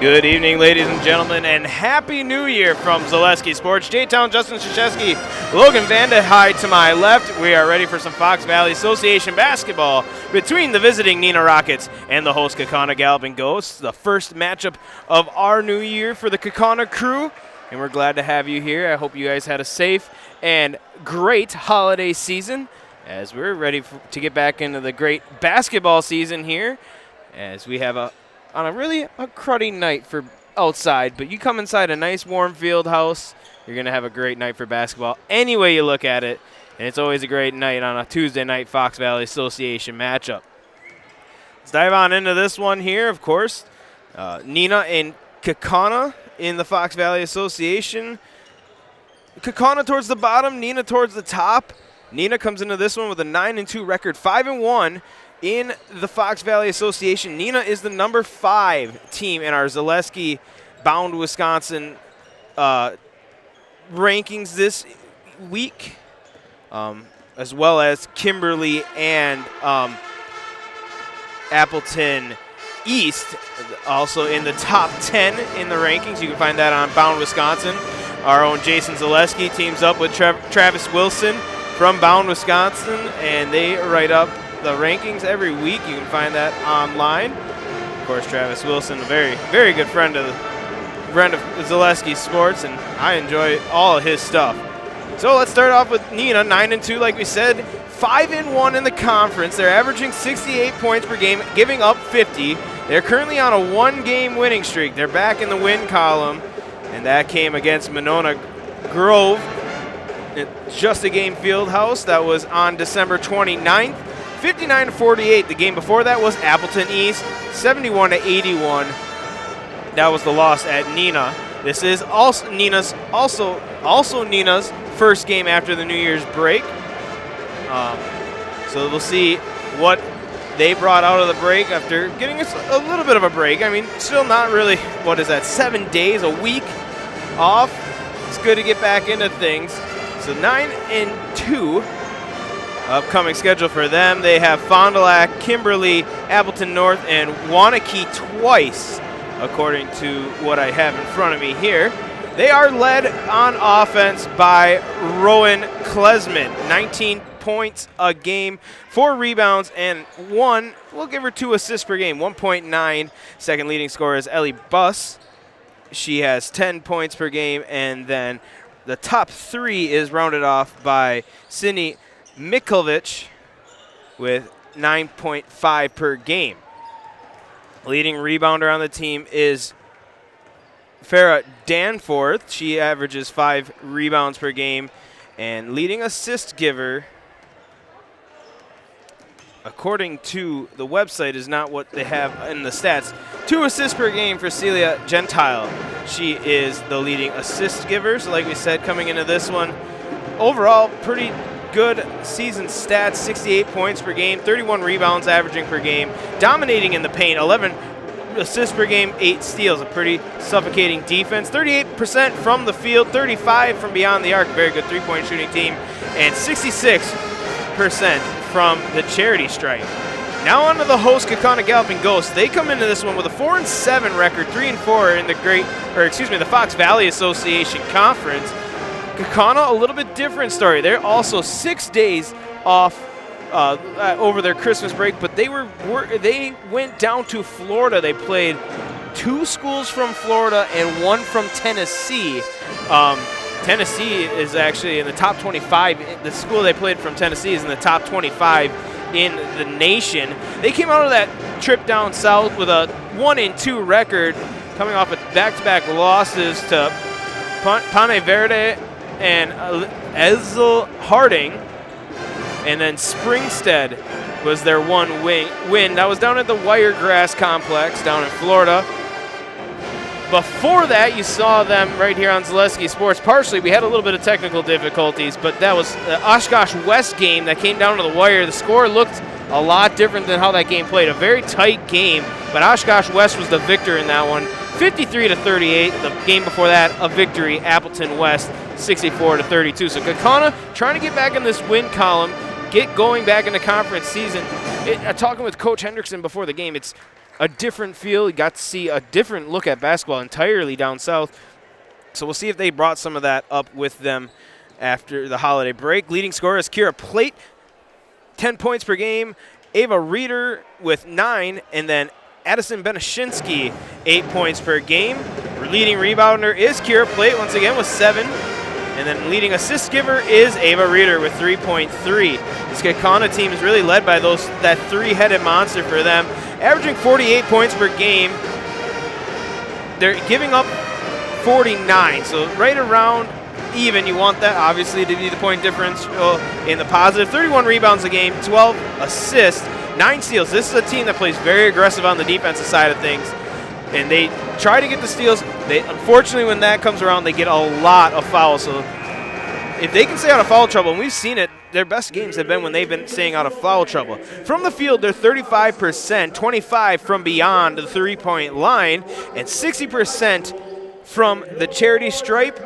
Good evening, ladies and gentlemen, and Happy New Year from Zaleski Sports. J-Town, Justin Krzyzewski, Logan Vanda High to my left. We are ready for some Fox Valley Association basketball between the visiting Neenah Rockets and the host Kaukauna Galloping Ghosts. The first matchup of our new year for the Kaukauna crew, and we're glad to have you here. I hope you guys had a safe and great holiday season as we're ready to get back into the great basketball season here, as we have on a really cruddy night for outside, but you come inside a nice warm field house, you're going to have a great night for basketball any way you look at it, and it's always a great night on a Tuesday night Fox Valley Association matchup. Let's dive on into this one here, of course. Neenah and Kaukauna in the Fox Valley Association. Kaukauna towards the bottom, Neenah towards the top. Neenah comes into this one with a 9-2 record, 5-1 in the Fox Valley Association. Neenah is the number 5 team in our Zaleski bound Wisconsin rankings this week, as well as Kimberly and Appleton East, also in the top 10 in the rankings. You can find that on Bound Wisconsin. Our own Jason Zaleski teams up with Travis Wilson from Bound Wisconsin, and they write up the rankings every week. You can find that online. Of course, Travis Wilson, a very, very good friend of Zaleski Sports, and I enjoy all of his stuff. So let's start off with Neenah, 9-2, like we said, 5-1 in the conference. They're averaging 68 points per game, giving up 50. They're currently on a one-game winning streak. They're back in the win column, and that came against Monona Grove. Just a game field house. That was on December 29th, 59-48. The game before that was Appleton East, 71-81. That was the loss at Neenah. This is also Neenah's first game after the New Year's break. So we'll see what they brought out of the break after getting a little bit of a break. I mean, still not really, 7 days, a week off. It's good to get back into things. So 9-2 upcoming schedule for them. They have Fond du Lac, Kimberly, Appleton North, and Waunakee twice, according to what I have in front of me here. They are led on offense by Rowan Klesman, 19 points a game, 4 rebounds, and 1, we'll give her 2 assists per game, 1.9. Second leading scorer is Ellie Buss. She has 10 points per game, and then the top 3 is rounded off by Sydney Mikovic with 9.5 per game. Leading rebounder on the team is Farrah Danforth. She averages 5 rebounds per game. And leading assist giver, according to the website, is not what they have in the stats. 2 assists per game for Celia Gentile. She is the leading assist giver. So like we said, coming into this one, overall pretty good season stats, 68 points per game, 31 rebounds averaging per game, dominating in the paint, 11 assists per game, 8 steals, a pretty suffocating defense, 38% from the field, 35% from beyond the arc, very good three-point shooting team, and 66% from the charity stripe. Now on to the host, Kaukauna Galloping Ghosts. They come into this one with a 4-7 record, 3-4 in the Fox Valley Association Conference. Kaukauna, a little bit different story. They're also 6 days off over their Christmas break, but they went down to Florida. They played 2 schools from Florida and 1 from Tennessee. Tennessee is actually in the top 25. The school they played from Tennessee is in the top 25 in the nation. They came out of that trip down south with a 1-2 record, coming off of back-to-back losses to Pane Verde and Ezel Harding. And then Springstead was their one win. That was down at the Wiregrass Complex down in Florida. Before that, you saw them right here on Zaleski Sports. Partially, we had a little bit of technical difficulties, but that was the Oshkosh West game that came down to the wire. The score looked a lot different than how that game played. A very tight game, but Oshkosh West was the victor in that one, 53-38. The game before that, a victory, Appleton West, 64-32. So Kaukauna trying to get back in this win column, get going back in the conference season. Talking with Coach Hendrickson before the game, it's a different feel. You got to see a different look at basketball entirely down south. So we'll see if they brought some of that up with them after the holiday break. Leading scorer is Kira Plate, 10 points per game. Ava Reeder with 9, and then Addison Benishinsky, 8 points per game. Leading rebounder is Kira Plate, once again with 7. And then leading assist giver is Ava Reeder with 3.3. This Kaukauna team is really led by that three-headed monster for them, averaging 48 points per game. They're giving up 49, so right around even. You want that, obviously, to be the point differential in the positive. 31 rebounds a game, 12 assists, 9 steals. This is a team that plays very aggressive on the defensive side of things, and they try to get the steals. Unfortunately, when that comes around, they get a lot of fouls. So if they can stay out of foul trouble, and we've seen it, their best games have been when they've been staying out of foul trouble. From the field, they're 35%, 25 from beyond the three-point line, and 60% from the charity stripe.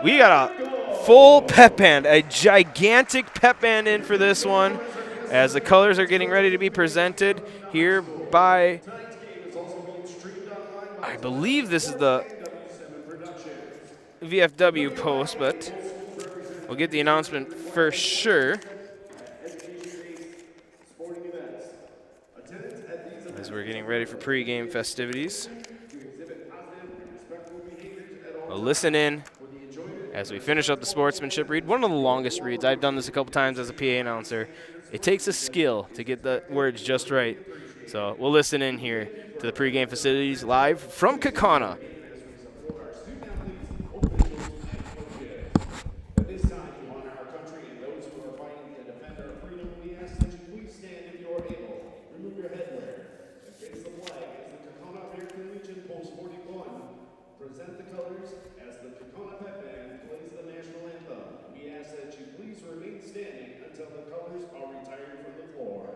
We got a full pep band, a gigantic pep band in for this one, as the colors are getting ready to be presented here by, I believe this is the VFW post, but we'll get the announcement for sure as we're getting ready for pregame festivities. Well, listen in as we finish up the sportsmanship read. One of the longest reads. I've done this a couple times as a PA announcer. It takes a skill to get the words just right. So we'll listen in here to the pregame facilities live from Kaukauna. At this time, to honor our country and those who are fighting to defend our freedom, we ask that you please stand if you are able. Remove your headwear and face the flag as the Kaukauna American Legion Post 41. Present the colors as the Kaukauna Pep Band plays the national anthem. We ask that you please remain standing until the colors are retired from the floor.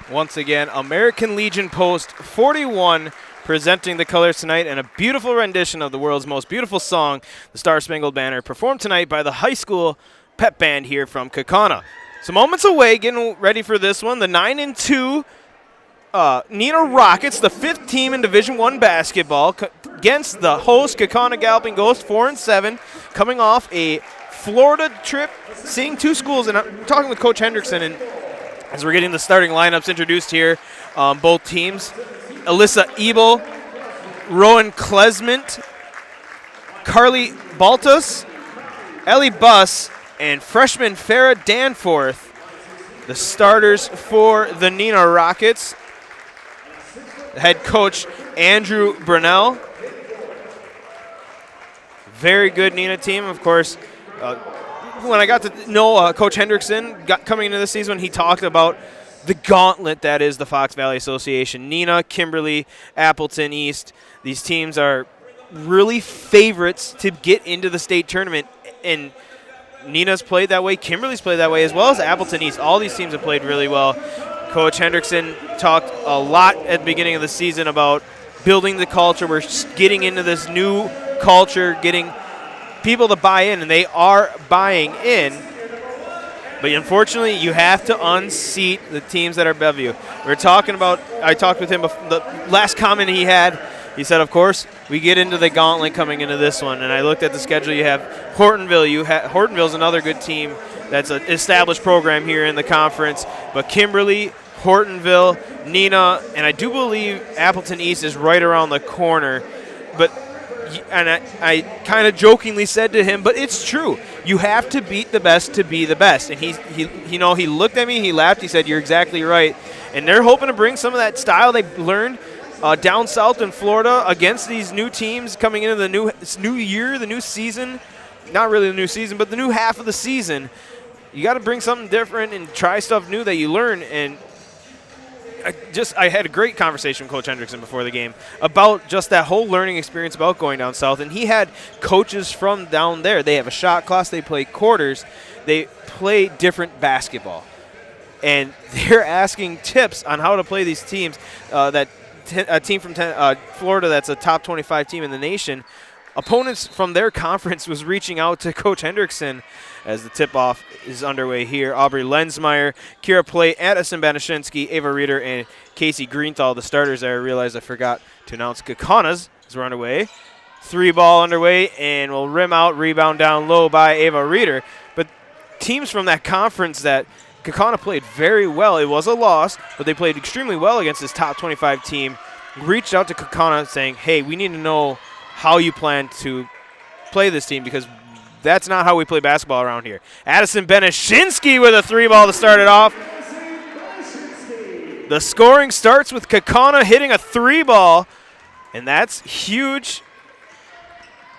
Once again, American Legion Post 41 presenting the colors tonight, and a beautiful rendition of the world's most beautiful song, the Star Spangled Banner, performed tonight by the high school pep band here from Kaukauna. So moments away, getting ready for this one, the 9-2 Neenah Rockets, the 5th team in Division I basketball, against the host, Kaukauna Galloping Ghost, 4-7, coming off a Florida trip, seeing two schools. And I'm talking with Coach Hendrickson, and as we're getting the starting lineups introduced here, both teams, Alyssa Ebel, Rowan Klesment, Carly Baltus, Ellie Buss, and freshman Farah Danforth, the starters for the Neenah Rockets. Head coach Andrew Brunell. Very good Neenah team, of course. When I got to know Coach Hendrickson coming into this season, he talked about the gauntlet that is the Fox Valley Association. Neenah, Kimberly, Appleton East. These teams are really favorites to get into the state tournament, and Neenah's played that way, Kimberly's played that way, as well as Appleton East. All these teams have played really well. Coach Hendrickson talked a lot at the beginning of the season about building the culture. We're getting into this new culture, getting people to buy in, and they are buying in. But unfortunately, you have to unseat the teams that are Bellevue. I talked with him, the last comment he had, he said, of course, we get into the gauntlet coming into this one. And I looked at the schedule. You have Hortonville. Hortonville's another good team that's an established program here in the conference. But Kimberly, Hortonville, Neenah, and I do believe Appleton East is right around the corner. And I kind of jokingly said to him, but it's true. You have to beat the best to be the best. And he looked at me, he laughed, he said, you're exactly right. And they're hoping to bring some of that style they learned down south in Florida against these new teams coming into the new year, the new season. Not really the new season, but the new half of the season. You got to bring something different and try stuff new that you learn. And I had a great conversation with Coach Hendrickson before the game about just that whole learning experience about going down south. And he had coaches from down there. They have a shot class. They play quarters. They play different basketball. And they're asking tips on how to play these teams. A team from Florida that's a top 25 team in the nation. Opponents from their conference was reaching out to Coach Hendrickson as the tip-off is underway here. Aubrey Lensmeyer, Kira Plate, Addison Banashinsky, Ava Reeder, and Casey Greenthal, the starters. I realized I forgot to announce Kaukaunas as we're underway. 3-ball underway, and will rim out, rebound down low by Ava Reeder. But teams from that conference that Kaukauna played very well. It was a loss, but they played extremely well against this top 25 team. Reached out to Kaukauna saying, hey, we need to know how you plan to play this team because that's not how we play basketball around here. Addison Banashinsky with a 3-ball to start it off. The scoring starts with Kaukauna hitting a 3-ball, and that's huge.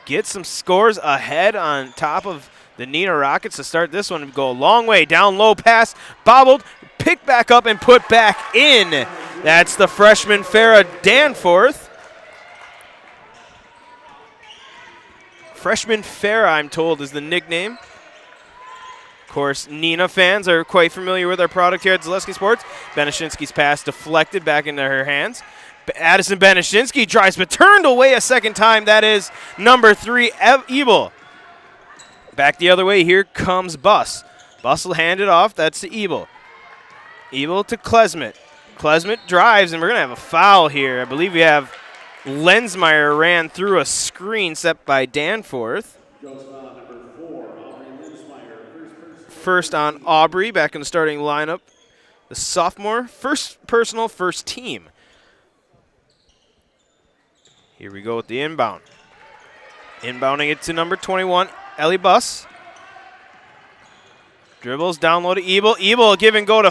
Get some scores ahead on top of the Neenah Rockets to start this one and go a long way. Down low pass, bobbled, picked back up and put back in. That's the freshman Farah Danforth. Freshman Farah, I'm told, is the nickname. Of course, Neenah fans are quite familiar with our product here at Zaleski Sports. Banashinsky's pass deflected back into her hands. Addison Banashinsky drives but turned away a second time. That is number 3, Ebel. Back the other way, here comes Buss. Buss will hand it off, that's to Ebel. Ebel to Klesmet. Klesmet drives, and we're going to have a foul here. I believe we have Lensmeyer ran through a screen set by Danforth. First on Aubrey, back in the starting lineup. The sophomore, first personal, first team. Here we go with the inbound. Inbounding it to number 21, Ellie Buss. Dribbles down low to Ebel. Ebel give and go to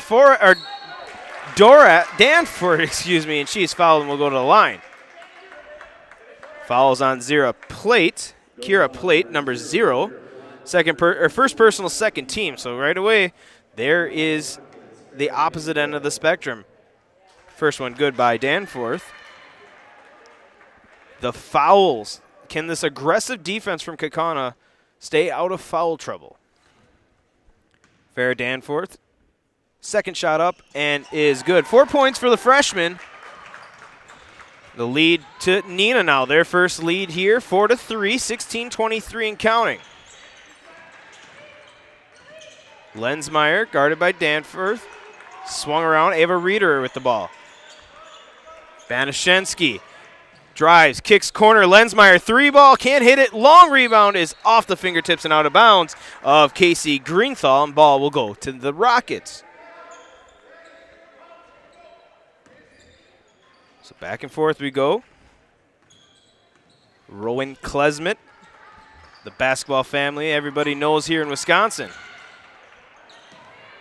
Danford, and she's fouled and will go to the line. Fouls on Kira Plate, number 0. First personal, second team. So right away, there is the opposite end of the spectrum. First one good by Danforth. The fouls. Can this aggressive defense from Kaukauna stay out of foul trouble? Farah Danforth. Second shot up and is good. 4 points for the freshman. The lead to Neenah now. Their first lead here, 4-3, 16-23 and counting. Lensmeyer guarded by Danforth. Swung around. Ava Reeder with the ball. Banashinsky Drives, kicks corner, Lensmeyer, 3-ball, can't hit it. Long rebound is off the fingertips and out of bounds of Casey Greenthal, and ball will go to the Rockets. So back and forth we go. Rowan Klesmet, the basketball family everybody knows here in Wisconsin.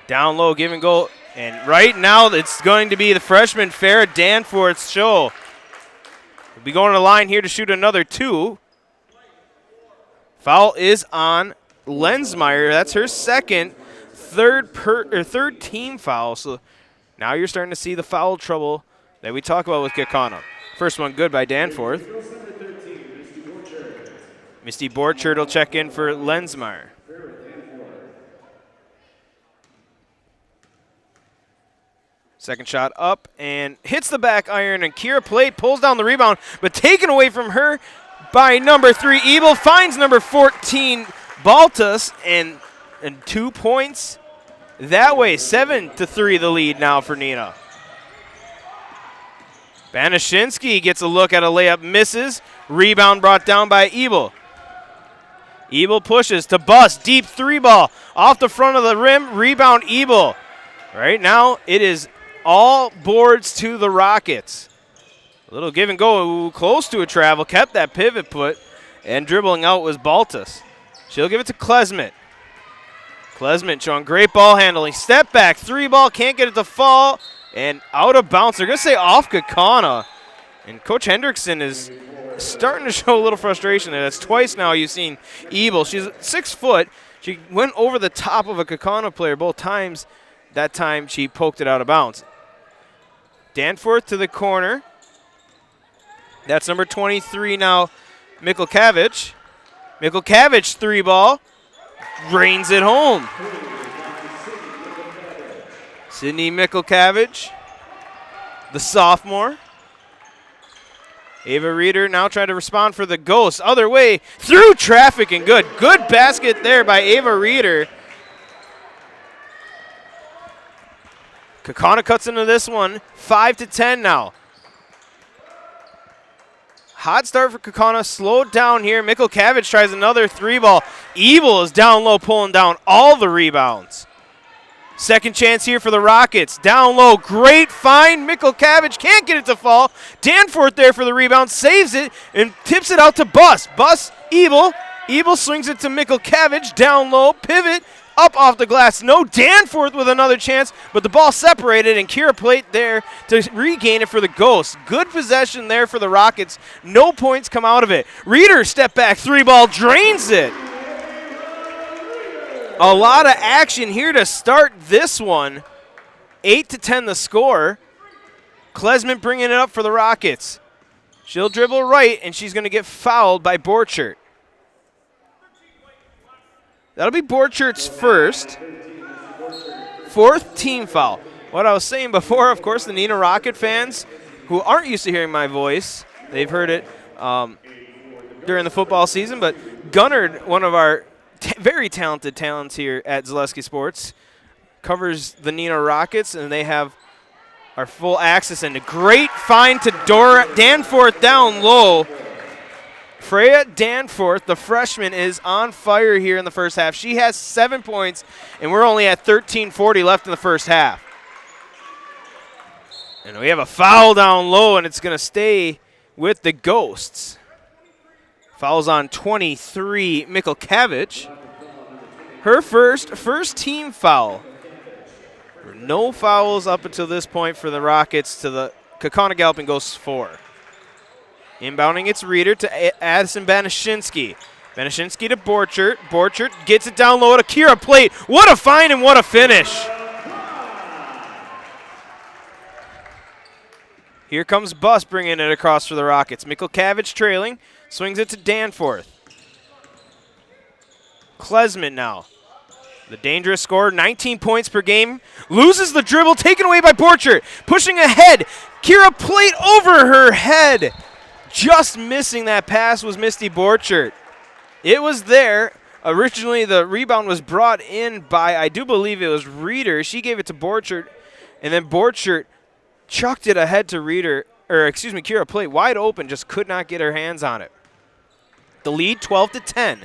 Down low, give and go. And right now it's going to be the freshman Farrah Danforth's show. We'll be going to the line here to shoot another 2. Foul is on Lensmeyer. That's her third team foul. So now you're starting to see the foul trouble that we talk about with Kaukauna. First one good by Danforth. Misty Borchert will check in for Lensmeyer. Second shot up and hits the back iron, and Kira Plate pulls down the rebound, but taken away from her by number 3, Ebel. Finds number 14, Baltus, and 2 points that way. 7-3 the lead now for Neenah. Banashinsky gets a look at a layup, misses. Rebound brought down by Ebel. Ebel pushes to Bus, deep 3-ball off the front of the rim. Rebound Ebel. Right now it is all boards to the Rockets. A little give and go, close to a travel, kept that pivot put, and dribbling out was Baltus. She'll give it to Klesmet. Klesmet showing great ball handling. Step back, 3-ball, can't get it to fall, and out of bounds. They're going to say off Kaukauna. And Coach Hendrickson is starting to show a little frustration there. That's twice now you've seen Ebel. She's 6 foot. She went over the top of a Kaukauna player both times. That time she poked it out of bounds. Danforth to the corner. That's number 23 now, Mikulkavich. Mikulkavich 3-ball. Drains it home. Sydney Mikulkavich, the sophomore. Ava Reeder now trying to respond for the Ghosts. Other way, through traffic and good. Good basket there by Ava Reeder. Kaukauna cuts into this one, 5-10 now. Hot start for Kaukauna, slowed down here. Mikulkavich tries another 3-ball. Ebel is down low, pulling down all the rebounds. Second chance here for the Rockets. Down low, great find. Mikulkavich can't get it to fall. Danforth there for the rebound, saves it, and tips it out to Bus. Bus, Ebel. Ebel swings it to Mikulkavich, down low, pivot, up off the glass. No, Danforth with another chance, but the ball separated, and Kira Plate there to regain it for the Ghosts. Good possession there for the Rockets. No points come out of it. Reeder step back, 3-ball, drains it. A lot of action here to start this one. 8-10 the score. Klesmet bringing it up for the Rockets. She'll dribble right, and she's going to get fouled by Borchert. That'll be Borchert's first. 4th team foul. What I was saying before, of course, the Neenah Rocket fans who aren't used to hearing my voice, they've heard it during the football season, but Gunnard, one of our very talented talents here at Zaleski Sports, covers the Neenah Rockets, and they have our full access, and a great find to Danforth down low. Freya Danforth, the freshman, is on fire here in the first half. She has 7 points, and we're only at 13:40 left in the first half. And we have a foul down low, and it's going to stay with the Ghosts. Fouls on 23, Mikulkavich. Her first team foul. No fouls up until this point for the Rockets to the Kaukauna Galloping Ghosts 4. Inbounding it's Reeder to Addison Banashinsky. Banashinsky to Borchert. Borchert gets it down low to Kira Plate. What a find and what a finish. Here comes Bus bringing it across for the Rockets. Mikulkavich trailing. Swings it to Danforth. Klesmet now. The dangerous scorer, 19 points per game. Loses the dribble, taken away by Borchert. Pushing ahead. Kira Plate over her head. Just missing that pass was Misty Borchert. It was there. Originally, the rebound was brought in by, I do believe it was Reeder. She gave it to Borchert, and then Borchert chucked it ahead to Reeder. Kira Plate wide open, just could not get her hands on it. The lead 12-10.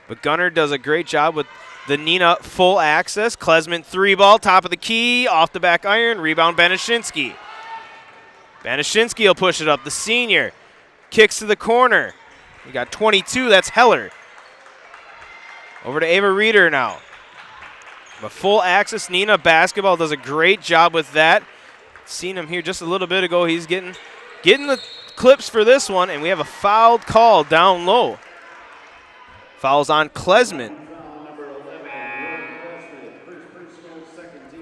But Gunner does a great job with the Neenah full access. Klesman 3-ball, top of the key, off the back iron, rebound Banashinsky. Banashinsky will push it up. The senior kicks to the corner. We got 22, that's Heller. Over to Ava Reeder now. But full access, Neenah basketball does a great job with that. Seen him here just a little bit ago. He's getting the clips for this one, and we have a foul call down low. Fouls on Klesman.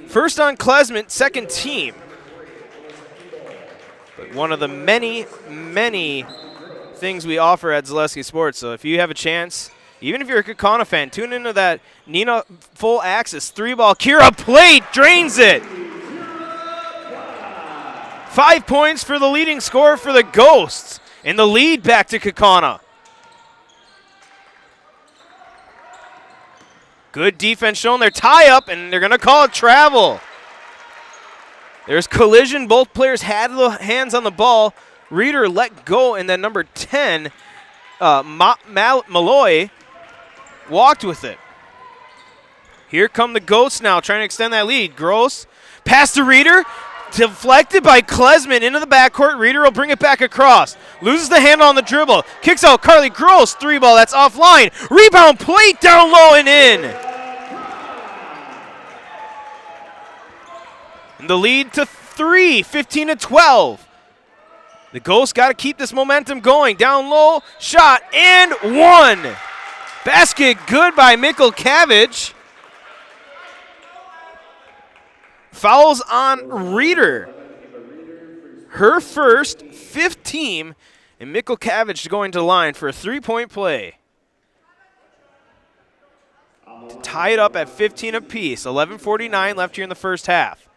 First on Klesman, second team. But one of the many, many things we offer at Zaleski Sports. So if you have a chance, even if you're a Kaukauna fan, tune into that Neenah full access 3-ball. Kira Plate drains it. 5 points for the leading scorer for the Ghosts. And the lead back to Kaukauna. Good defense shown. They're tie up, and they're going to call it travel. There's collision. Both players had the hands on the ball. Reeder let go, and then number 10, Malloy, walked with it. Here come the Ghosts now, trying to extend that lead. Gross, pass to Reeder. Deflected by Klesman into the backcourt. Reeder will bring it back across. Loses the handle on the dribble. Kicks out Carly Gross. 3-ball, that's offline. Rebound Plate down low and in. And the lead to 3, 15-12. The Ghosts got to keep this momentum going. Down low, shot, and one. Basket good by Mikkel Cabbage. Fouls on Reeder. Her first, 5th team, and Mikkel Cabbage going to the line for a 3-point play. To tie it up at 15 apiece. 11:49 left here in the first half.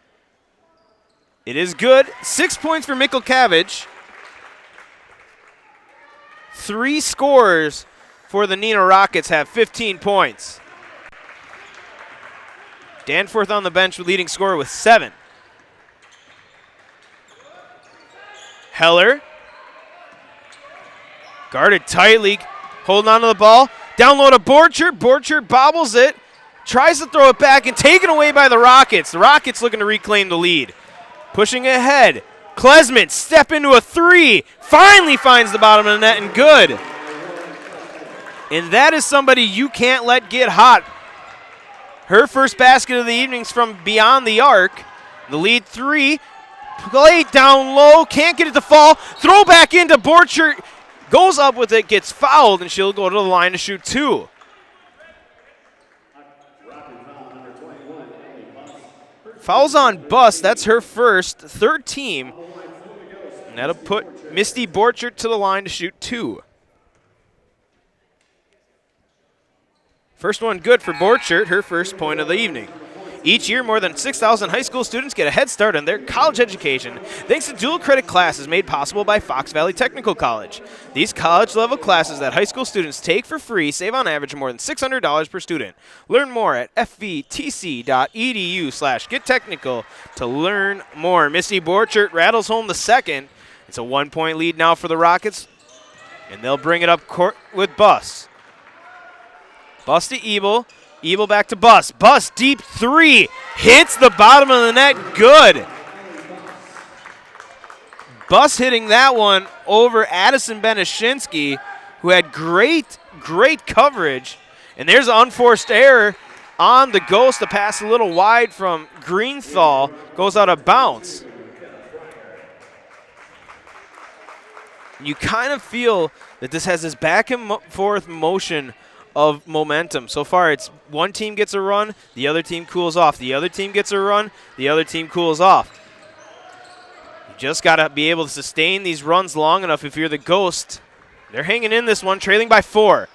It is good. 6 points for Mikkel Cabbage. 3 scores for the Neenah Rockets have 15 points. Danforth on the bench with leading scorer with 7. Heller. Guarded tightly, holding on to the ball. Down low to Borchert. Borchert bobbles it, tries to throw it back, and taken away by the Rockets. The Rockets looking to reclaim the lead. Pushing ahead. Klesman step into a 3. Finally finds the bottom of the net and good. And that is somebody you can't let get hot. Her first basket of the evening's from beyond the arc. The lead 3. Plate down low. Can't get it to fall. Throw back into Borchert. Goes up with it. Gets fouled, and she'll go to the line to shoot 2. Fouls on Buss. That's her first. 3rd team. And that'll put Misty Borchert to the line to shoot 2. First one good for Borchert, her first point of the evening. Each year, more than 6,000 high school students get a head start on their college education thanks to dual credit classes made possible by Fox Valley Technical College. These college-level classes that high school students take for free save on average more than $600 per student. Learn more at fvtc.edu/gettechnical to learn more. Misty Borchert rattles home the second. It's a 1-point lead now for the Rockets, and they'll bring it up court with Buss. Buss to Ebel. Ebel back to Buss. Buss deep 3. Hits the bottom of the net. Good. Buss hitting that one over Addison Banashinsky, who had great coverage. And there's an unforced error on the Ghost. The pass a little wide from Greenthal. Goes out of bounds. You kind of feel that this has this back and forth motion of momentum. So far, it's one team gets a run, the other team cools off. The other team gets a run, the other team cools off. You just got to be able to sustain these runs long enough if you're the Ghost. They're hanging in this one, trailing by 4.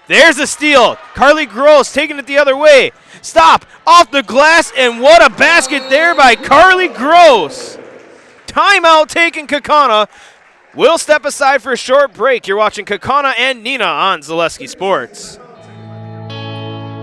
There's a steal. Carly Gross taking it the other way. Stop, off the glass, and what a basket there by Carly Gross. Timeout taken, Kaukauna. We'll step aside for a short break. You're watching Kaukauna and Neenah on Zaleski Sports.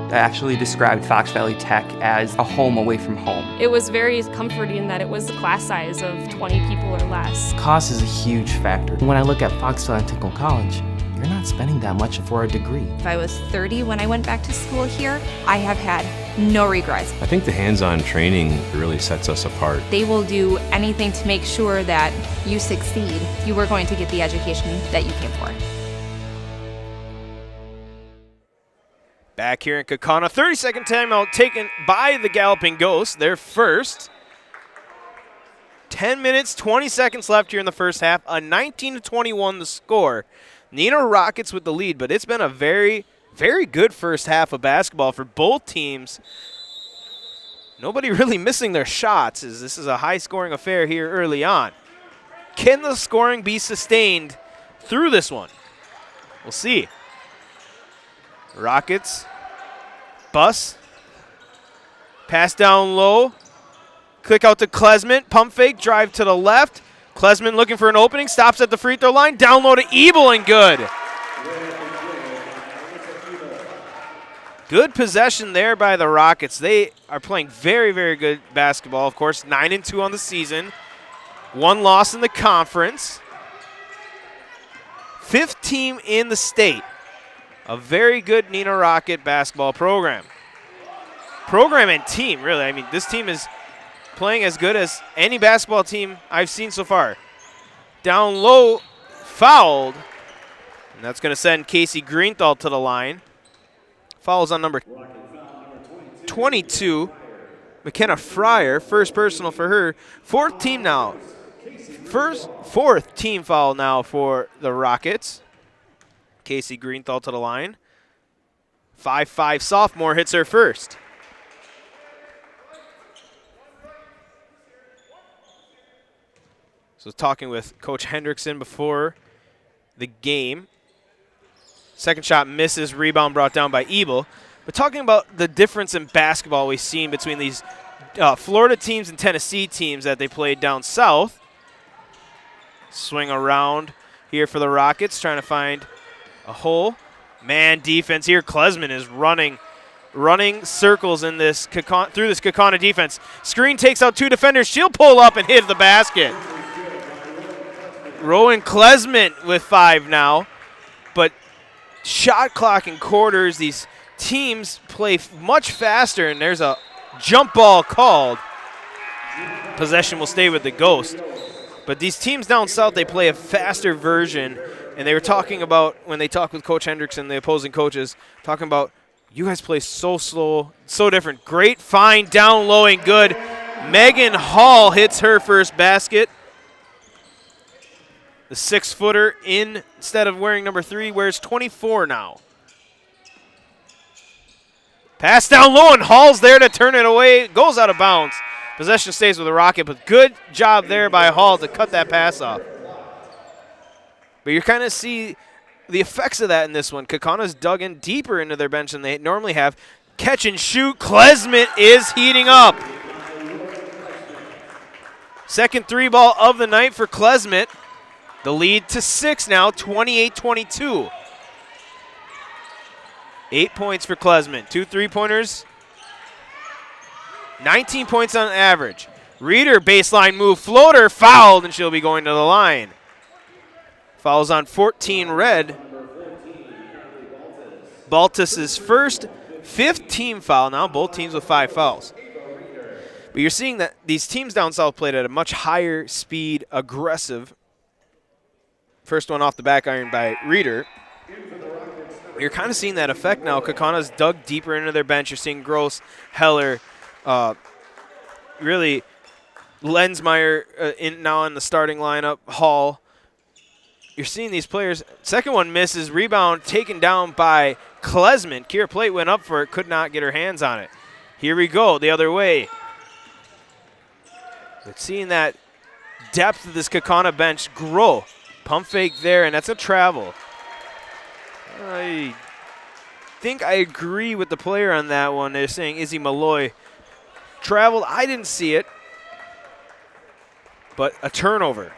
I actually described Fox Valley Tech as a home away from home. It was very comforting that it was a class size of 20 people or less. Cost is a huge factor. When I look at Fox Valley Technical College, you're not spending that much for a degree. If I was 30 when I went back to school here, I have had no regrets. I think the hands-on training really sets us apart. They will do anything to make sure that you succeed. You are going to get the education that you came for. Back here in Kaukauna, 30-second timeout taken by the Galloping Ghosts, their first. 10 minutes, 20 seconds left here in the first half. A 19-21 the score. Neenah Rockets with the lead, but it's been a very, very good first half of basketball for both teams. Nobody really missing their shots, as this is a high-scoring affair here early on. Can the scoring be sustained through this one? We'll see. Rockets, bus, pass down low, click out to Klesman, pump fake, drive to the left. Klesman looking for an opening, stops at the free throw line, down low to Ebel and good. Good possession there by the Rockets. They are playing very, very good basketball. Of course, 9-2 on the season, 1 loss in the conference, 5th team in the state. A very good Neenah Rocket basketball program. Program and team, really. I mean, this team is playing as good as any basketball team I've seen so far. Down low, fouled. And that's going to send Casey Greenthal to the line. Fouls on number 22, McKenna Fryer. First personal for her. 4th team now. 4th team foul now for the Rockets. Casey Greenthal to the line. 5'5" sophomore hits her first. So talking with Coach Hendrickson before the game. Second shot misses, rebound brought down by Ebel. But talking about the difference in basketball we've seen between these Florida teams and Tennessee teams that they played down south. Swing around here for the Rockets, trying to find a hole. Man defense here. Klesman is running circles in this through this Kaukauna defense. Screen takes out 2 defenders. She'll pull up and hit the basket. Rowan Klesman with 5 now. But shot clock in quarters. These teams play much faster, and there's a jump ball called. Possession will stay with the Ghost. But these teams down south, they play a faster version. And they were talking about, when they talked with Coach Hendrickson, the opposing coaches, talking about, you guys play so slow, so different. Great find, down low and good. Megan Hall hits her first basket. The 6-footer, instead of wearing number 3, wears 24 now. Pass down low, and Hall's there to turn it away. Goes out of bounds. Possession stays with the Rocket, but good job there by Hall to cut that pass off. But you kind of see the effects of that in this one. Kaukauna's dug in deeper into their bench than they normally have. Catch and shoot. Klesman is heating up. Second 3-ball of the night for Klesman. The lead to 6 now, 28-22. 8 points for Klesman. 2 3-pointers. 19 points on average. Reeder, baseline move, floater, fouled, and she'll be going to the line. Fouls on 14 red. Baltus's first 5th team foul now, both teams with 5 fouls. But you're seeing that these teams down south played at a much higher speed, aggressive. First one off the back iron by Reeder. You're kind of seeing that effect now. Kaukauna's dug deeper into their bench. You're seeing Gross, Heller, really Lensmeyer now in the starting lineup, Hall. You're seeing these players. Second one misses. Rebound taken down by Klesman. Kira Plate went up for it, could not get her hands on it. Here we go, the other way. But seeing that depth of this Kaukauna bench grow. Pump fake there, and that's a travel. I think I agree with the player on that one. They're saying Izzy Malloy traveled. I didn't see it, but a turnover.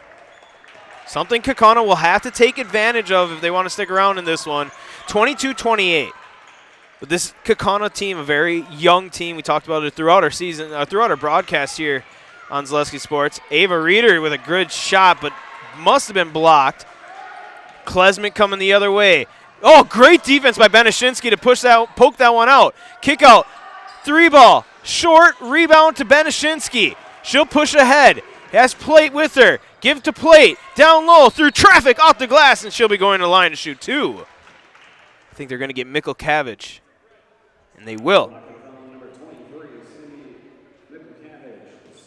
Something Kaukauna will have to take advantage of if they want to stick around in this one. 22-28. But this Kaukauna team, a very young team. We talked about it throughout our season, throughout our broadcast here on Zaleski Sports. Ava Reeder with a good shot, but must have been blocked. Klesman coming the other way. Oh, great defense by Benishinsky to poke that one out. Kick out, 3-ball, short, rebound to Benishinsky. She'll push ahead. Has Plate with her. Give to Plate. Down low, through traffic, off the glass, and she'll be going to the line to shoot 2. I think they're going to get Mikkel Cabbage. And they will.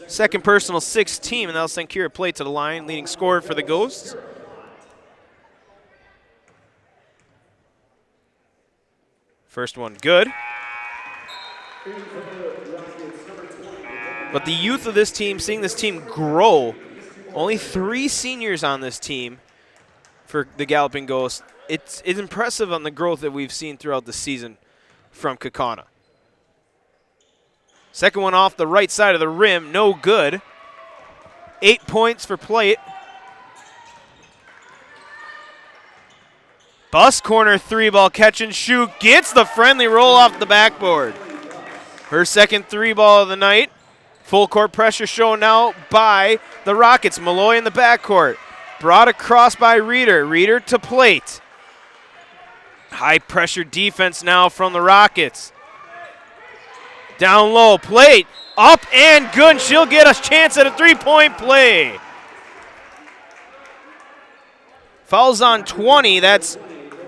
Second personal 6 team, and that'll send Kira Plate to the line, leading scorer for the Ghosts. First one good. But the youth of this team, seeing this team grow, only 3 seniors on this team for the Galloping Ghosts. It's impressive on the growth that we've seen throughout the season from Kaukauna. Second one off the right side of the rim, no good. 8 points for Plate. Bus corner 3-ball catch and shoot. Gets the friendly roll off the backboard. Her second 3-ball of the night. Full court pressure shown now by the Rockets. Malloy in the backcourt. Brought across by Reeder. Reeder to Plate. High pressure defense now from the Rockets. Down low, Plate, up and good. She'll get a chance at a 3-point play. Fouls on 20, that's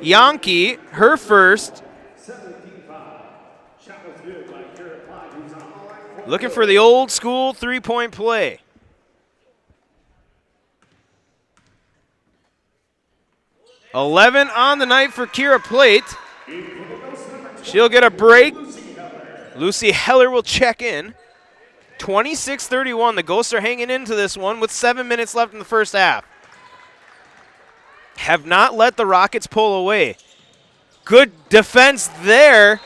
Yankee, her first. Looking for the old school 3-point play. $11 on the night for Kira Plate. She'll get a break. Lucy Heller will check in. 26-31. The Ghosts are hanging into this one with 7 minutes left in the first half. Have not let the Rockets pull away. Good defense there.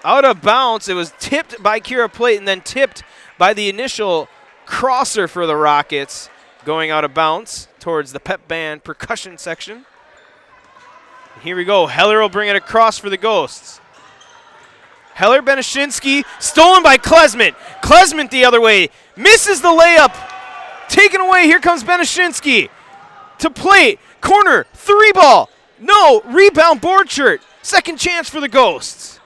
Out of bounds. It was tipped by Kira Plate and then tipped by the initial crosser for the Rockets. Going out of bounds towards the pep band percussion section. Here we go. Heller will bring it across for the Ghosts. Heller Benishinsky, stolen by Klesman. Klesman the other way, misses the layup. Taken away, here comes Benishinsky. To Plate, corner, 3-ball. No, rebound, board shirt. Second chance for the Ghosts.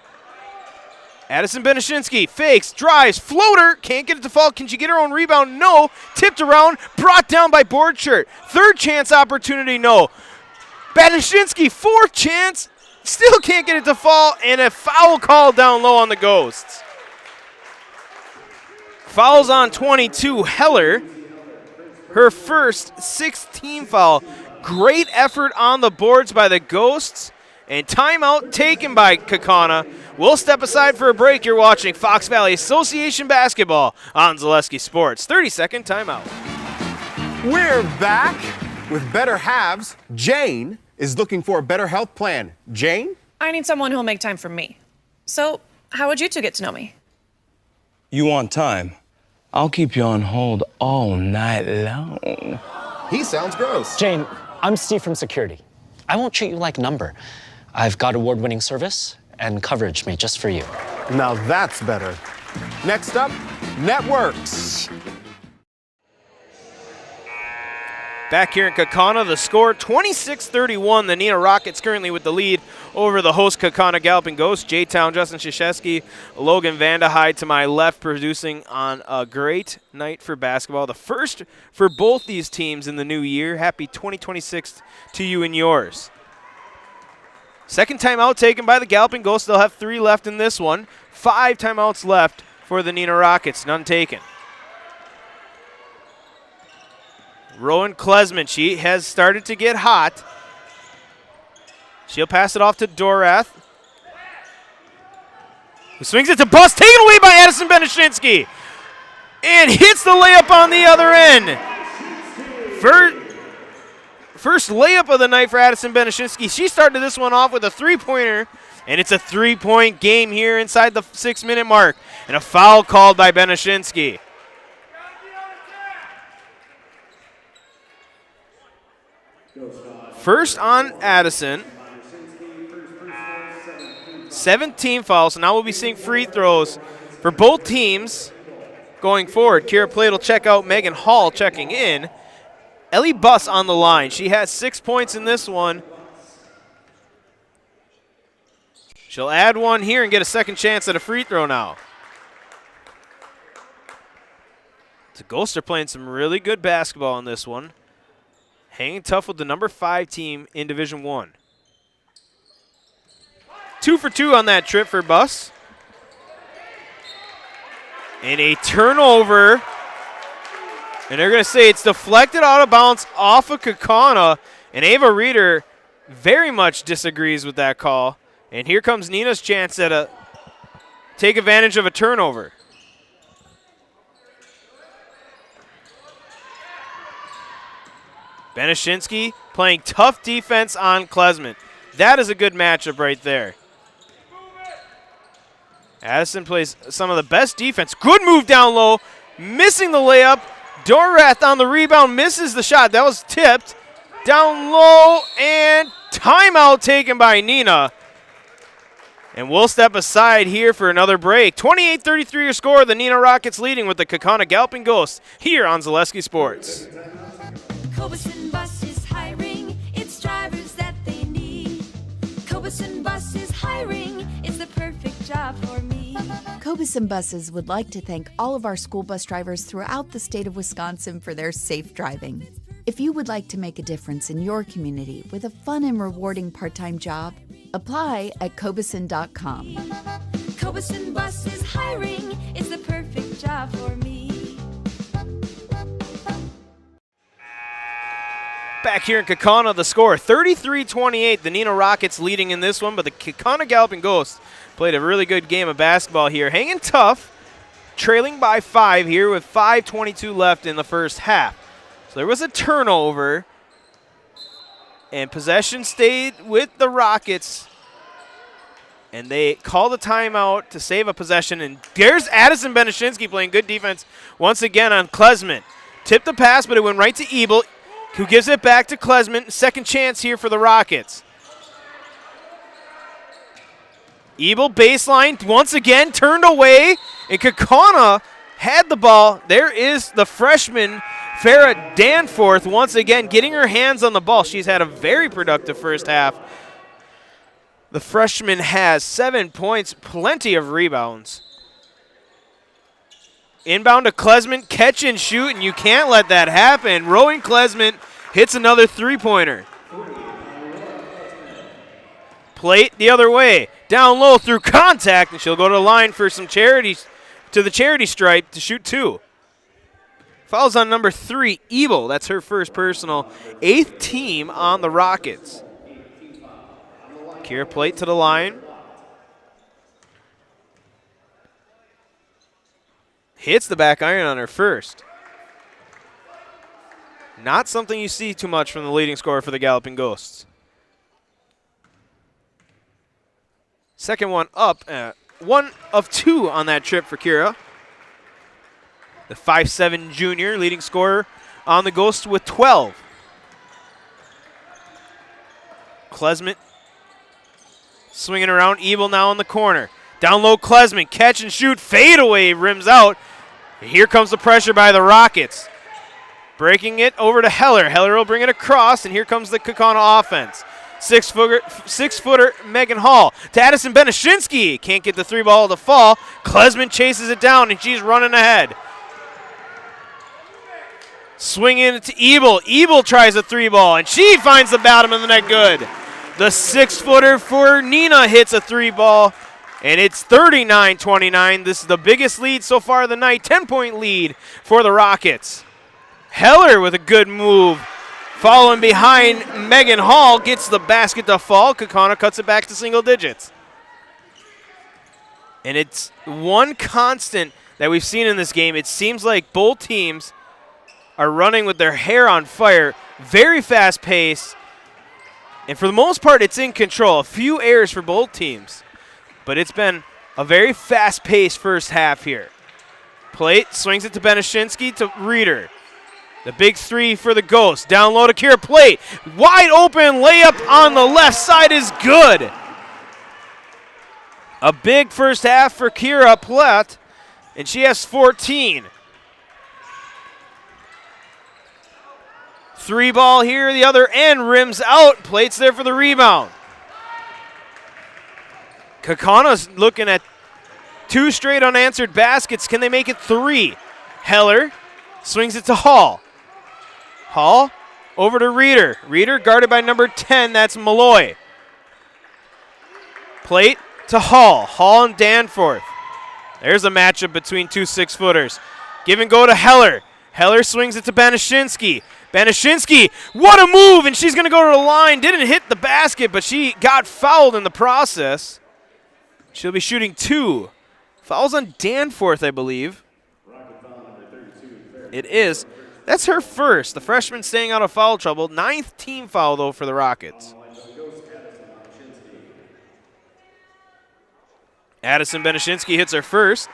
Addison Benishinsky fakes, drives, floater, can't get it to fall. Can she get her own rebound? No. Tipped around, brought down by board shirt. Third chance opportunity, no. Benishinsky, fourth chance. Still can't get it to fall, and a foul call down low on the Ghosts. Fouls on 22, Heller. Her first 6-team foul. Great effort on the boards by the Ghosts, and timeout taken by Kaukauna. We'll step aside for a break. You're watching Fox Valley Association basketball on Zaleski Sports. 30-second timeout. We're back with better halves. Jane is looking for a better health plan. Jane? I need someone who'll make time for me. So, how would you two get to know me? You want time? I'll keep you on hold all night long. He sounds gross. Jane, I'm Steve from security. I won't treat you like a number. I've got award-winning service and coverage made just for you. Now that's better. Next up, networks. Back here in Kaukauna, the score 26-31. The Neenah Rockets currently with the lead over the host Kaukauna Galloping Ghosts. J-Town, Justin Krzyzewski, Logan Vandehyde to my left, producing on a great night for basketball. The first for both these teams in the new year. Happy 2026 to you and yours. Second timeout taken by the Galloping Ghosts. They'll have 3 left in this one. 5 timeouts left for the Neenah Rockets, none taken. Rowan Klesman, she has started to get hot. She'll pass it off to Dorath, who swings it to Bus, taken away by Addison Benishinsky, and hits the layup on the other end. First layup of the night for Addison Benishinsky. She started this one off with a 3-pointer, and it's a 3-point game here inside the 6-minute mark, and a foul called by Benishinsky. First on Addison. 17 fouls, so now we'll be seeing free throws for both teams going forward. Kira Plate will check out, Megan Hall checking in. Ellie Buss on the line. She has 6 points in this one. She'll add one here and get a second chance at a free throw now. The Ghosts are playing some really good basketball in this one. Hanging tough with the number 5 team in Division I. 2 for 2 on that trip for Buss. And a turnover. And they're going to say it's deflected out of bounds off of Kaukauna. And Ava Reeder very much disagrees with that call. And here comes Neenah's chance at take advantage of a turnover. Beneshinsky playing tough defense on Klesman. That is a good matchup right there. Addison plays some of the best defense. Good move down low. Missing the layup. Dorath on the rebound. Misses the shot. That was tipped. Down low. And timeout taken by Neenah. And we'll step aside here for another break. 28-33 your score. The Neenah Rockets leading with the Kaukauna Galloping Ghosts here on Zaleski Sports. Cobuson Bus is hiring. It's drivers that they need. Cobuson Bus is hiring. It's the perfect job for me. Cobuson Buses would like to thank all of our school bus drivers throughout the state of Wisconsin for their safe driving. If you would like to make a difference in your community with a fun and rewarding part-time job, apply at Cobuson.com. Cobuson Bus is hiring. It's the perfect job for me. Back here in Kaukauna, the score 33-28. The Neenah Rockets leading in this one, but the Kaukauna Galloping Ghosts played a really good game of basketball here. Hanging tough, trailing by 5 here with 5:22 left in the first half. So there was a turnover, and possession stayed with the Rockets. And they called a timeout to save a possession. And there's Addison Beneshinsky playing good defense once again on Klesman. Tipped the pass, but it went right to Ebel, who gives it back to Klesman. Second chance here for the Rockets. Ebel baseline once again turned away, and Kaukauna had the ball. There is the freshman Farrah Danforth once again getting her hands on the ball. She's had a very productive first half. The freshman has 7 points, plenty of rebounds. Inbound to Klesman, catch and shoot, and you can't let that happen. Rowan Klesman hits another three-pointer. Plate the other way, down low through contact, and she'll go to the line for some charities, to the charity stripe to shoot 2. Fouls on number 3, Ebel. That's her first personal, 8th team on the Rockets. Kira Plate to the line. Hits the back iron on her first. Not something you see too much from the leading scorer for the Galloping Ghosts. Second one up, 1 of 2 on that trip for Kira. The 5'7" junior leading scorer on the Ghosts with 12. Klesman swinging around, Ebel now in the corner. Down low, Klesman, catch and shoot, fade away, rims out. And here comes the pressure by the Rockets. Breaking it over to Heller. Heller will bring it across, and here comes the Kaukauna offense. Six-footer Megan Hall to Addison Beneshinsky. Can't get the 3-ball to fall. Klesman chases it down, and she's running ahead. Swinging it to Ebel. Ebel tries a 3-ball, and she finds the bottom of the net good. The 6-footer for Neenah hits a 3-ball, and it's 39-29. This is the biggest lead so far of the night. 10-point lead for the Rockets. Heller with a good move. Following behind Megan Hall, gets the basket to fall. Kaukauna cuts it back to single digits. And it's one constant that we've seen in this game. It seems like both teams are running with their hair on fire. Very fast pace. And for the most part, it's in control. A few errors for both teams. But it's been a very fast-paced first half here. Plate swings it to Beneshinsky to Reeder. The big 3 for the Ghosts. Down low to Kira Plate. Wide open layup on the left side is good. A big first half for Kira Plett, and she has 14. 3 ball here, the other end, rims out. Plate's there for the rebound. Kaukauna's looking at 2 straight unanswered baskets. Can they make it 3? Heller swings it to Hall. Hall over to Reeder. Reeder guarded by number 10, that's Malloy. Plate to Hall. Hall and Danforth. There's a matchup between 2 6-footers. Give and go to Heller. Heller swings it to Banashinsky. Banashinsky, what a move, and she's going to go to the line. Didn't hit the basket, but she got fouled in the process. She'll be shooting 2. Fouls on Danforth, I believe. It is. That's her first. The freshman staying out of foul trouble. 9th team foul, though, for the Rockets. Addison Banashinsky hits her first.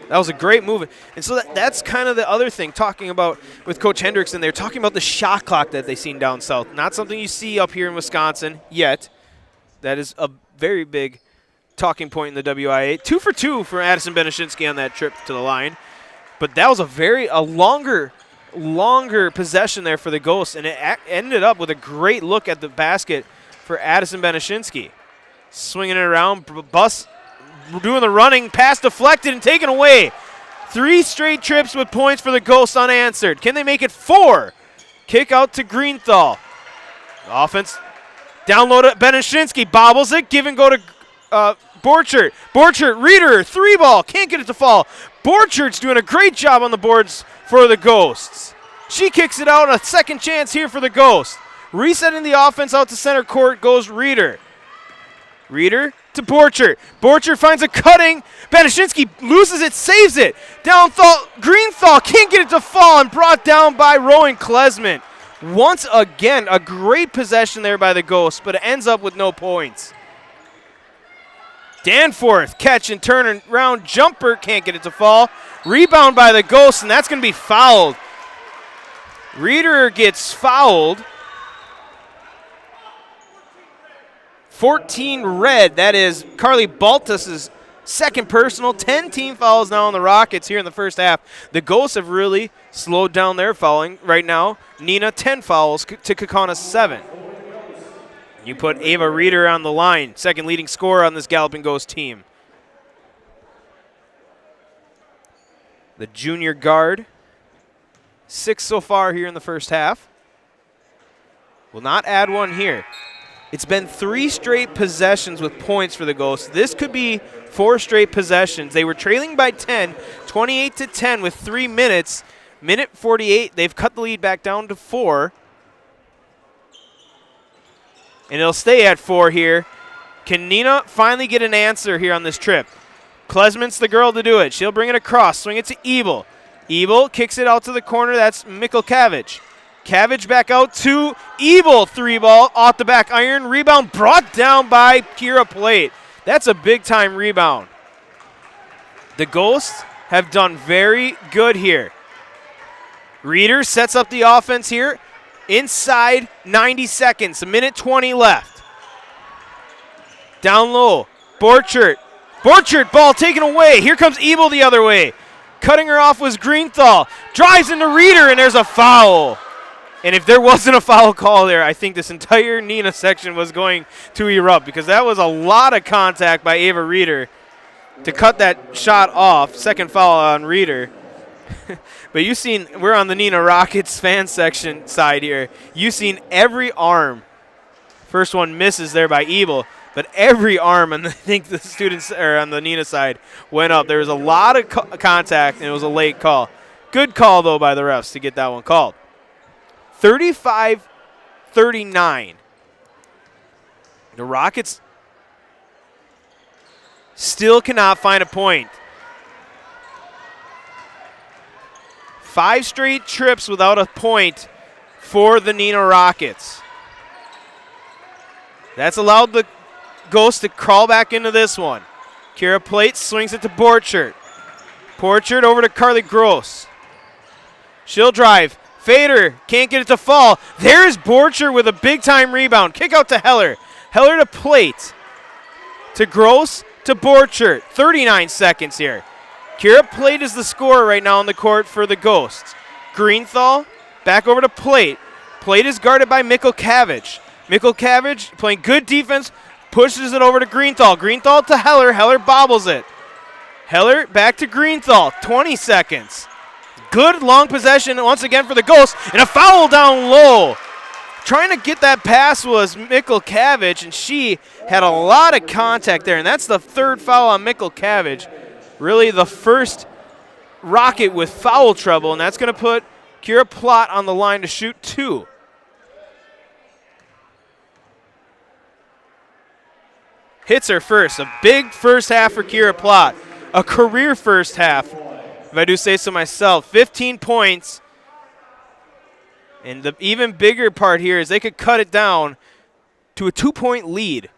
That was a great move. And so that's kind of the other thing, talking about with Coach Hendrickson, they're talking about the shot clock that they've seen down south. Not something you see up here in Wisconsin yet. That is a very big talking point in the WIAA. 2 for 2 for Addison Banashinsky on that trip to the line. But that was a longer possession there for the Ghosts, and it ended up with a great look at the basket for Addison Banashinsky. Swinging it around, Bus doing the running, pass deflected and taken away. 3 straight trips with points for the Ghosts unanswered. Can they make it 4? Kick out to Greenthal. Offense down low to Banashinsky, bobbles it, give and go to Borchert. Borchert, Reeder, 3 ball, can't get it to fall. Borchert's doing a great job on the boards for the Ghosts. She kicks it out, a second chance here for the Ghosts. Resetting the offense out to center court goes Reeder. Reeder to Borchert. Borchert finds a cutting. Banashinsky loses it, saves it. Greenthal can't get it to fall and brought down by Rowan Klesman. Once again, a great possession there by the Ghosts, but it ends up with no points. Danforth, catch and turn around jumper, can't get it to fall. Rebound by the Ghosts, and that's going to be fouled. Reeder gets fouled. 14 red, that is Carly Baltus's second personal. 10 team fouls now on the Rockets here in the first half. The Ghosts have really slowed down their fouling right now. Neenah, 10 fouls to Kaukauna, 7. You put Ava Reeder on the line, second leading scorer on this Galloping Ghost team. The junior guard, 6 so far here in the first half. Will not add one here. It's been 3 straight possessions with points for the Ghosts. This could be 4 straight possessions. They were trailing by 10, 28-10 with 3 minutes. Minute 48, they've cut the lead back down to 4. And it'll stay at 4 here. Can Neenah finally get an answer here on this trip? Klesman's the girl to do it. She'll bring it across, swing it to Ebel. Ebel kicks it out to the corner. That's Mikulkavich. Kavich back out to Ebel, 3 ball, off the back iron. Rebound brought down by Kira Plate. That's a big-time rebound. The Ghosts have done very good here. Reeder sets up the offense here. Inside 90 seconds, a minute 20 left. Down low, Borchert. Borchert, ball taken away. Here comes Ebel the other way. Cutting her off was Greenthal. Drives into Reeder, and there's a foul. And if there wasn't a foul call there, I think this entire Neenah section was going to erupt, because that was a lot of contact by Ava Reeder to cut that shot off. Second foul on Reeder. But you've seen, we're on the Neenah Rockets fan section side here. You've seen every arm. First one misses there by Ebel, but every arm, and I think the students or on the Neenah side went up. There was a lot of contact, and it was a late call. Good call, though, by the refs to get that one called. 35-39. The Rockets still cannot find a point. 5 straight trips without a point for the Neenah Rockets. That's allowed the Ghosts to crawl back into this one. Kira Plate swings it to Borchert. Borchert over to Carly Gross. She'll drive. Fader can't get it to fall. There's Borchert with a big-time rebound. Kick out to Heller. Heller to Plate. to Gross to Borchert. 39 seconds here. Kira Plate is the scorer right now on the court for the Ghosts. Greenthal back over to Plate. Plate is guarded by Mikulkavich. Mikulkavich playing good defense, pushes it over to Greenthal. Greenthal to Heller. Heller bobbles it. Heller back to Greenthal. 20 seconds. Good long possession once again for the Ghosts, and a foul down low. Trying to get that pass was Mikulkavich, and she had a lot of contact there, and that's the third foul on Mikulkavich. Really the first Rocket with foul trouble, and that's going to put Kira Plott on the line to shoot 2. Hits her first. A big first half for Kira Plott. A career first half, if I do say so myself. 15 points. And the even bigger part here is they could cut it down to a 2-point lead.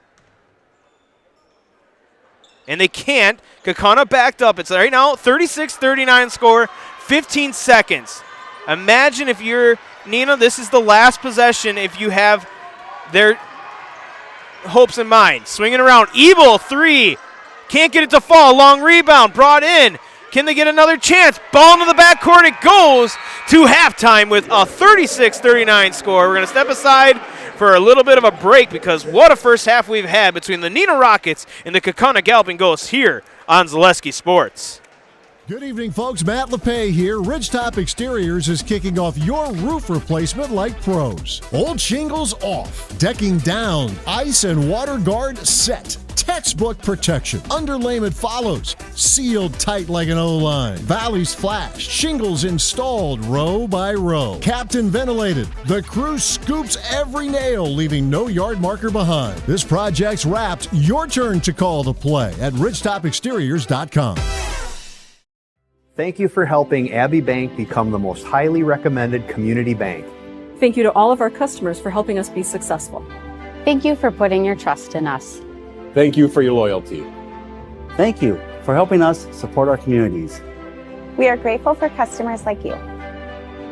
And they can't. Kaukauna backed up. It's right now 36-39 score, 15 seconds. Imagine if you're Neenah, this is the last possession if you have their hopes in mind. Swinging around. Ebel, 3. Can't get it to fall. Long rebound brought in. Can they get another chance? Ball into the backcourt. It goes to halftime with a 36-39 score. We're going to step aside for a little bit of a break because what a first half we've had between the Neenah Rockets and the Kaukauna Galloping Ghosts here on Zaleski Sports. Good evening, folks. Matt LePay here. Ridgetop Exteriors is kicking off your roof replacement like pros. Old shingles off, decking down, ice and water guard set. Textbook protection. Underlayment follows. Sealed tight like an O-line. Valleys flashed. Shingles installed row by row. Captain ventilated. The crew scoops every nail, leaving no yard marker behind. This project's wrapped. Your turn to call the play at ridgetopexteriors.com. Thank you for helping Abbey Bank become the most highly recommended community bank. Thank you to all of our customers for helping us be successful. Thank you for putting your trust in us. Thank you for your loyalty. Thank you for helping us support our communities. We are grateful for customers like you.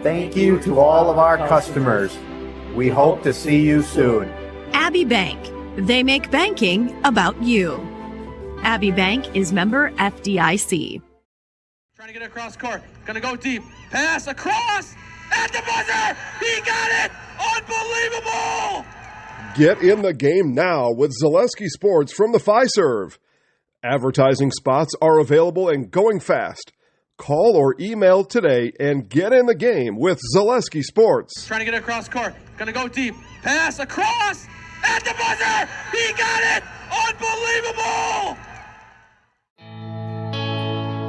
Thank you to all of our customers. We hope to see you soon. Abbey Bank. They make banking about you. Abbey Bank is member FDIC. Trying to get across court. Gonna go deep. Pass across. At the buzzer. He got it. Unbelievable. Get in the game now with Zaleski Sports from the Fiserv. Advertising spots are available and going fast. Call or email today and get in the game with Zaleski Sports. Trying to get across court. Gonna go deep. Pass across. At the buzzer. He got it. Unbelievable.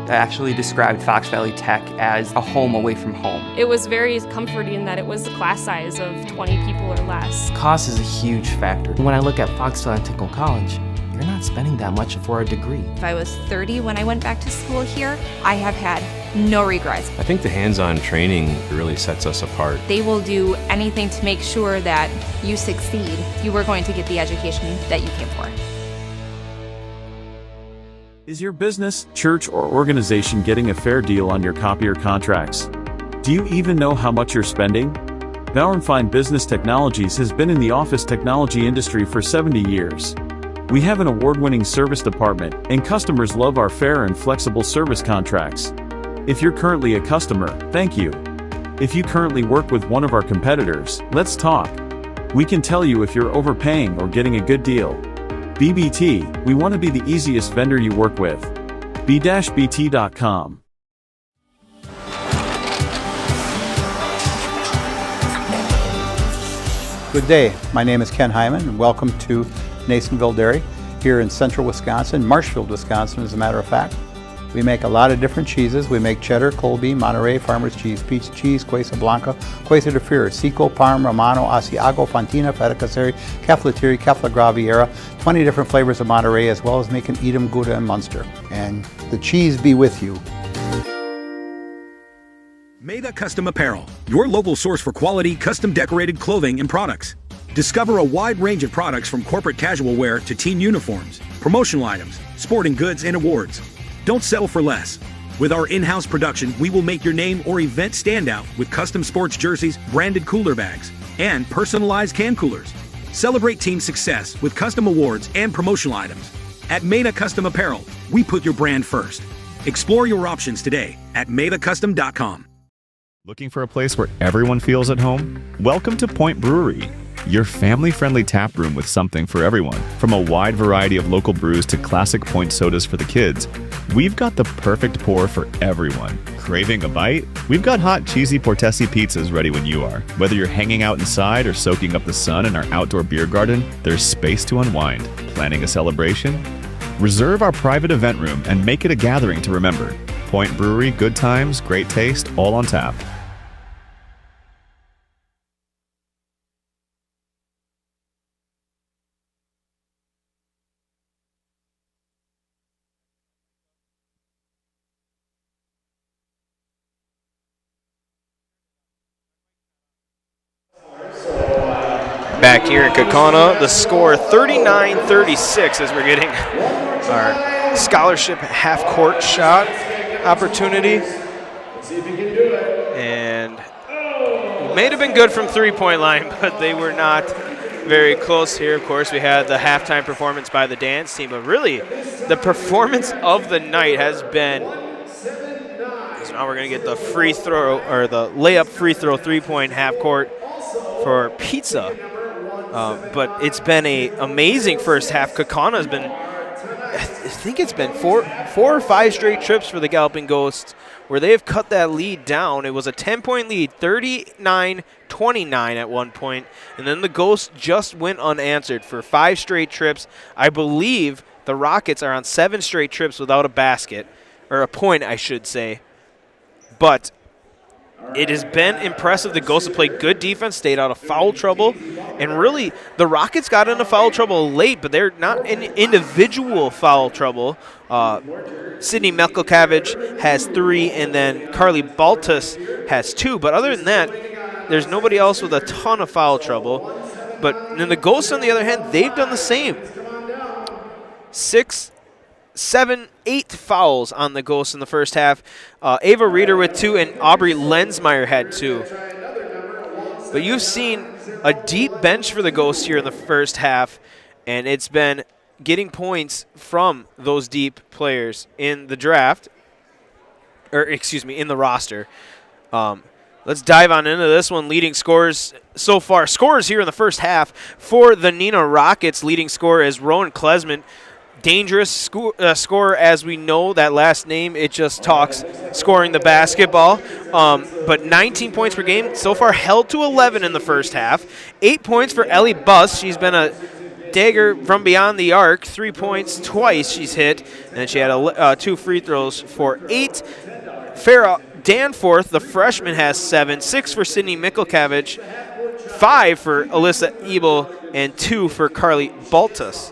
I actually described Fox Valley Tech as a home away from home. It was very comforting that it was a class size of 20 people or less. Cost is a huge factor. When I look at Fox Valley Technical College, you're not spending that much for a degree. If I was 30 when I went back to school here, I have had no regrets. I think the hands-on training really sets us apart. They will do anything to make sure that you succeed. You are going to get the education that you came for. Is your business, church, or organization getting a fair deal on your copier contracts? Do you even know how much you're spending? Bauernfein Business Technologies has been in the office technology industry for 70 years. We have an award-winning service department, and customers love our fair and flexible service contracts. If you're currently a customer, thank you. If you currently work with one of our competitors, let's talk. We can tell you if you're overpaying or getting a good deal. BBT, we want to be the easiest vendor you work with. b-bt.com. Good day, my name is Ken Hyman and welcome to Nasonville Dairy here in central Wisconsin, Marshfield, Wisconsin as a matter of fact. We make a lot of different cheeses. We make cheddar, Colby, Monterey, Farmer's Cheese, Peach Cheese, Quesa Blanca, Quesa de Fear, Seco, Parm, Romano, Asiago, Fontina, Feta Caseri, Keflatiri, Kefla Graviera, 20 different flavors of Monterey, as well as making Edam, Gouda, and Munster. And the cheese be with you. Mega Custom Apparel, your local source for quality, custom decorated clothing and products. Discover a wide range of products from corporate casual wear to team uniforms, promotional items, sporting goods, and awards. Don't settle for less. With our in-house production, we will make your name or event stand out with custom sports jerseys, branded cooler bags, and personalized can coolers. Celebrate team success with custom awards and promotional items. At Neenah Custom Apparel, we put your brand first. Explore your options today at MaveACustom.com. Looking for a place where everyone feels at home? Welcome to Point Brewery, your family-friendly tap room with something for everyone. From a wide variety of local brews to classic Point sodas for the kids, we've got the perfect pour for everyone. Craving a bite? We've got hot, cheesy Portesi pizzas ready when you are. Whether you're hanging out inside or soaking up the sun in our outdoor beer garden, there's space to unwind. Planning a celebration? Reserve our private event room and make it a gathering to remember. Point Brewery, good times, great taste, all on tap. Back here in Kaukauna, the score 39-36 as we're getting our scholarship half-court shot opportunity. And it may have been good from three-point line, but they were not very close here. Of course, we had the halftime performance by the dance team, but really the performance of the night has been, so now we're going to get the free throw, or the layup free throw three-point half-court for Pizza. But it's been an amazing first half. Kaukauna has been, I think it's been four or five straight trips for the Galloping Ghosts where they have cut that lead down. It was a 10-point lead, 39-29 at one point, and then the Ghosts just went unanswered for 5 straight trips. I believe the Rockets are on 7 straight trips without a basket, or a point, I should say. But it has been impressive. The Ghosts have played good defense, stayed out of foul trouble, and really the Rockets got into foul trouble late, but they're not in individual foul trouble. Sydney Melkokavich has 3, and then Carly Baltus has 2. But other than that, there's nobody else with a ton of foul trouble. But then the Ghosts, on the other hand, they've done the same. 6, 7, 8 fouls on the Ghosts in the first half. Ava Reeder with 2, and Aubrey Lensmeyer had 2. But you've seen a deep bench for the Ghosts here in the first half, and it's been getting points from those deep players in the draft, or excuse me, in the roster. Let's dive on into this one. Leading scores so far. Scores here in the first half for the Neenah Rockets. Leading scorer is Rowan Klesman. Dangerous scorer, as we know. That last name, it just talks scoring the basketball. But 19 points per game. So far held to 11 in the first half. 8 points for Ellie Buss. She's been a dagger from beyond the arc. 3 points twice she's hit. And she had 2 free throws for 8. Farrah Danforth, the freshman, has 7. 6 for Sydney Mikkelkavich. 5 for Alyssa Ebel. And 2 for Carly Baltus.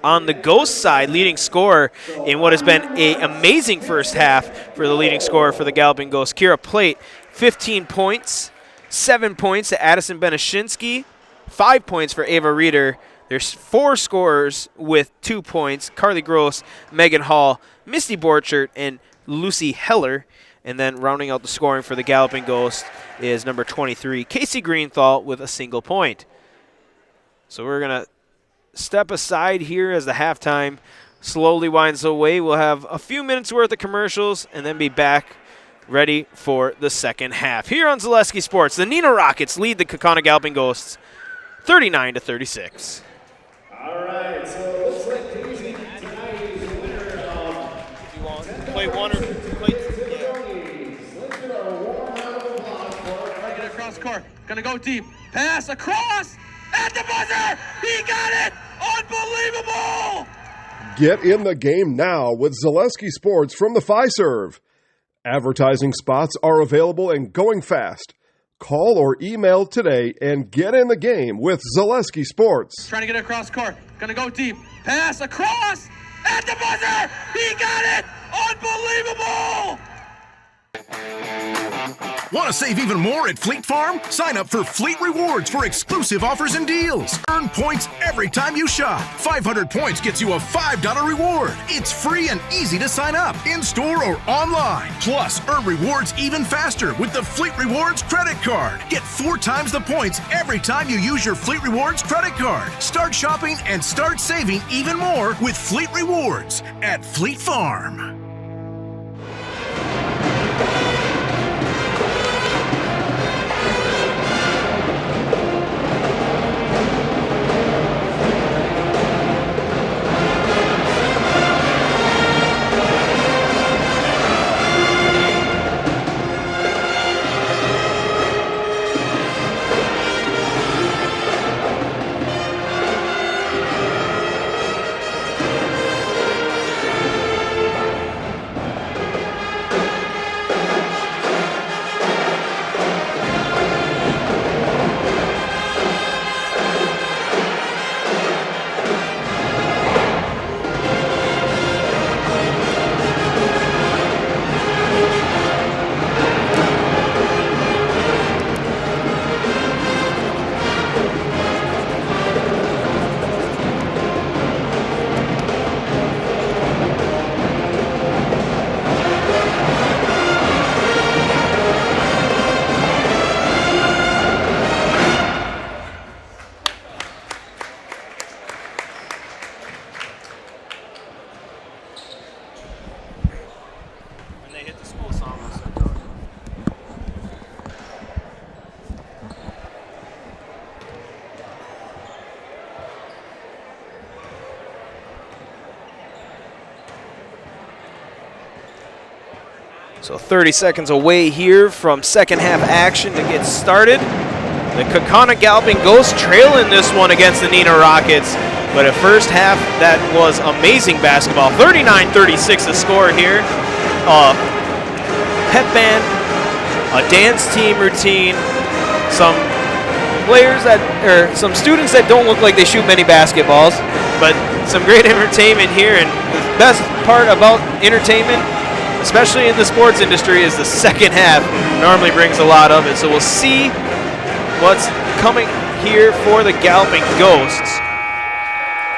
On the Ghost side, leading scorer in what has been an amazing first half for the leading scorer for the Galloping Ghosts, Kira Plate, 15 points, 7 points to Addison Beneshinsky, 5 points for Ava Reeder. There's 4 scorers with 2 points, Carly Gross, Megan Hall, Misty Borchert, and Lucy Heller. And then rounding out the scoring for the Galloping Ghost is number 23, Casey Greenthal, with a single point. So we're going to step aside here as the halftime slowly winds away. We'll have a few minutes worth of commercials and then be back ready for the second half. Here on Zaleski Sports, the Neenah Rockets lead the Kaukauna Galloping Ghosts 39-36. All right, so it looks like tonight's winner of, if you want to play one or play, let's get our warm round of applause for it. Right, get across court, gonna go deep, pass across, at the buzzer, he got it! Unbelievable! Get in the game now with Zaleski Sports from the Fiserv. Advertising spots are available and going fast. Call or email today and get in the game with Zaleski Sports. Trying to get across court, gonna go deep, pass across, at the buzzer, he got it! Unbelievable! Want to save even more at Fleet Farm? Sign up for Fleet Rewards for exclusive offers and deals. Earn points every time you shop. 500 points gets you a $5 reward. It's free and easy to sign up, in-store or online. Plus, earn rewards even faster with the Fleet Rewards credit card. Get 4 times the points every time you use your Fleet Rewards credit card. Start shopping and start saving even more with Fleet Rewards at Fleet Farm. So 30 seconds away here from second half action to get started. The Kaukauna Galloping Ghosts trailing this one against the Neenah Rockets. But at first half, that was amazing basketball. 39-36 the score here. Pep band, a dance team routine, some players that, or some students that don't look like they shoot many basketballs, but some great entertainment here. And the best part about entertainment, especially in the sports industry, is the second half normally brings a lot of it. So we'll see what's coming here for the Galloping Ghosts.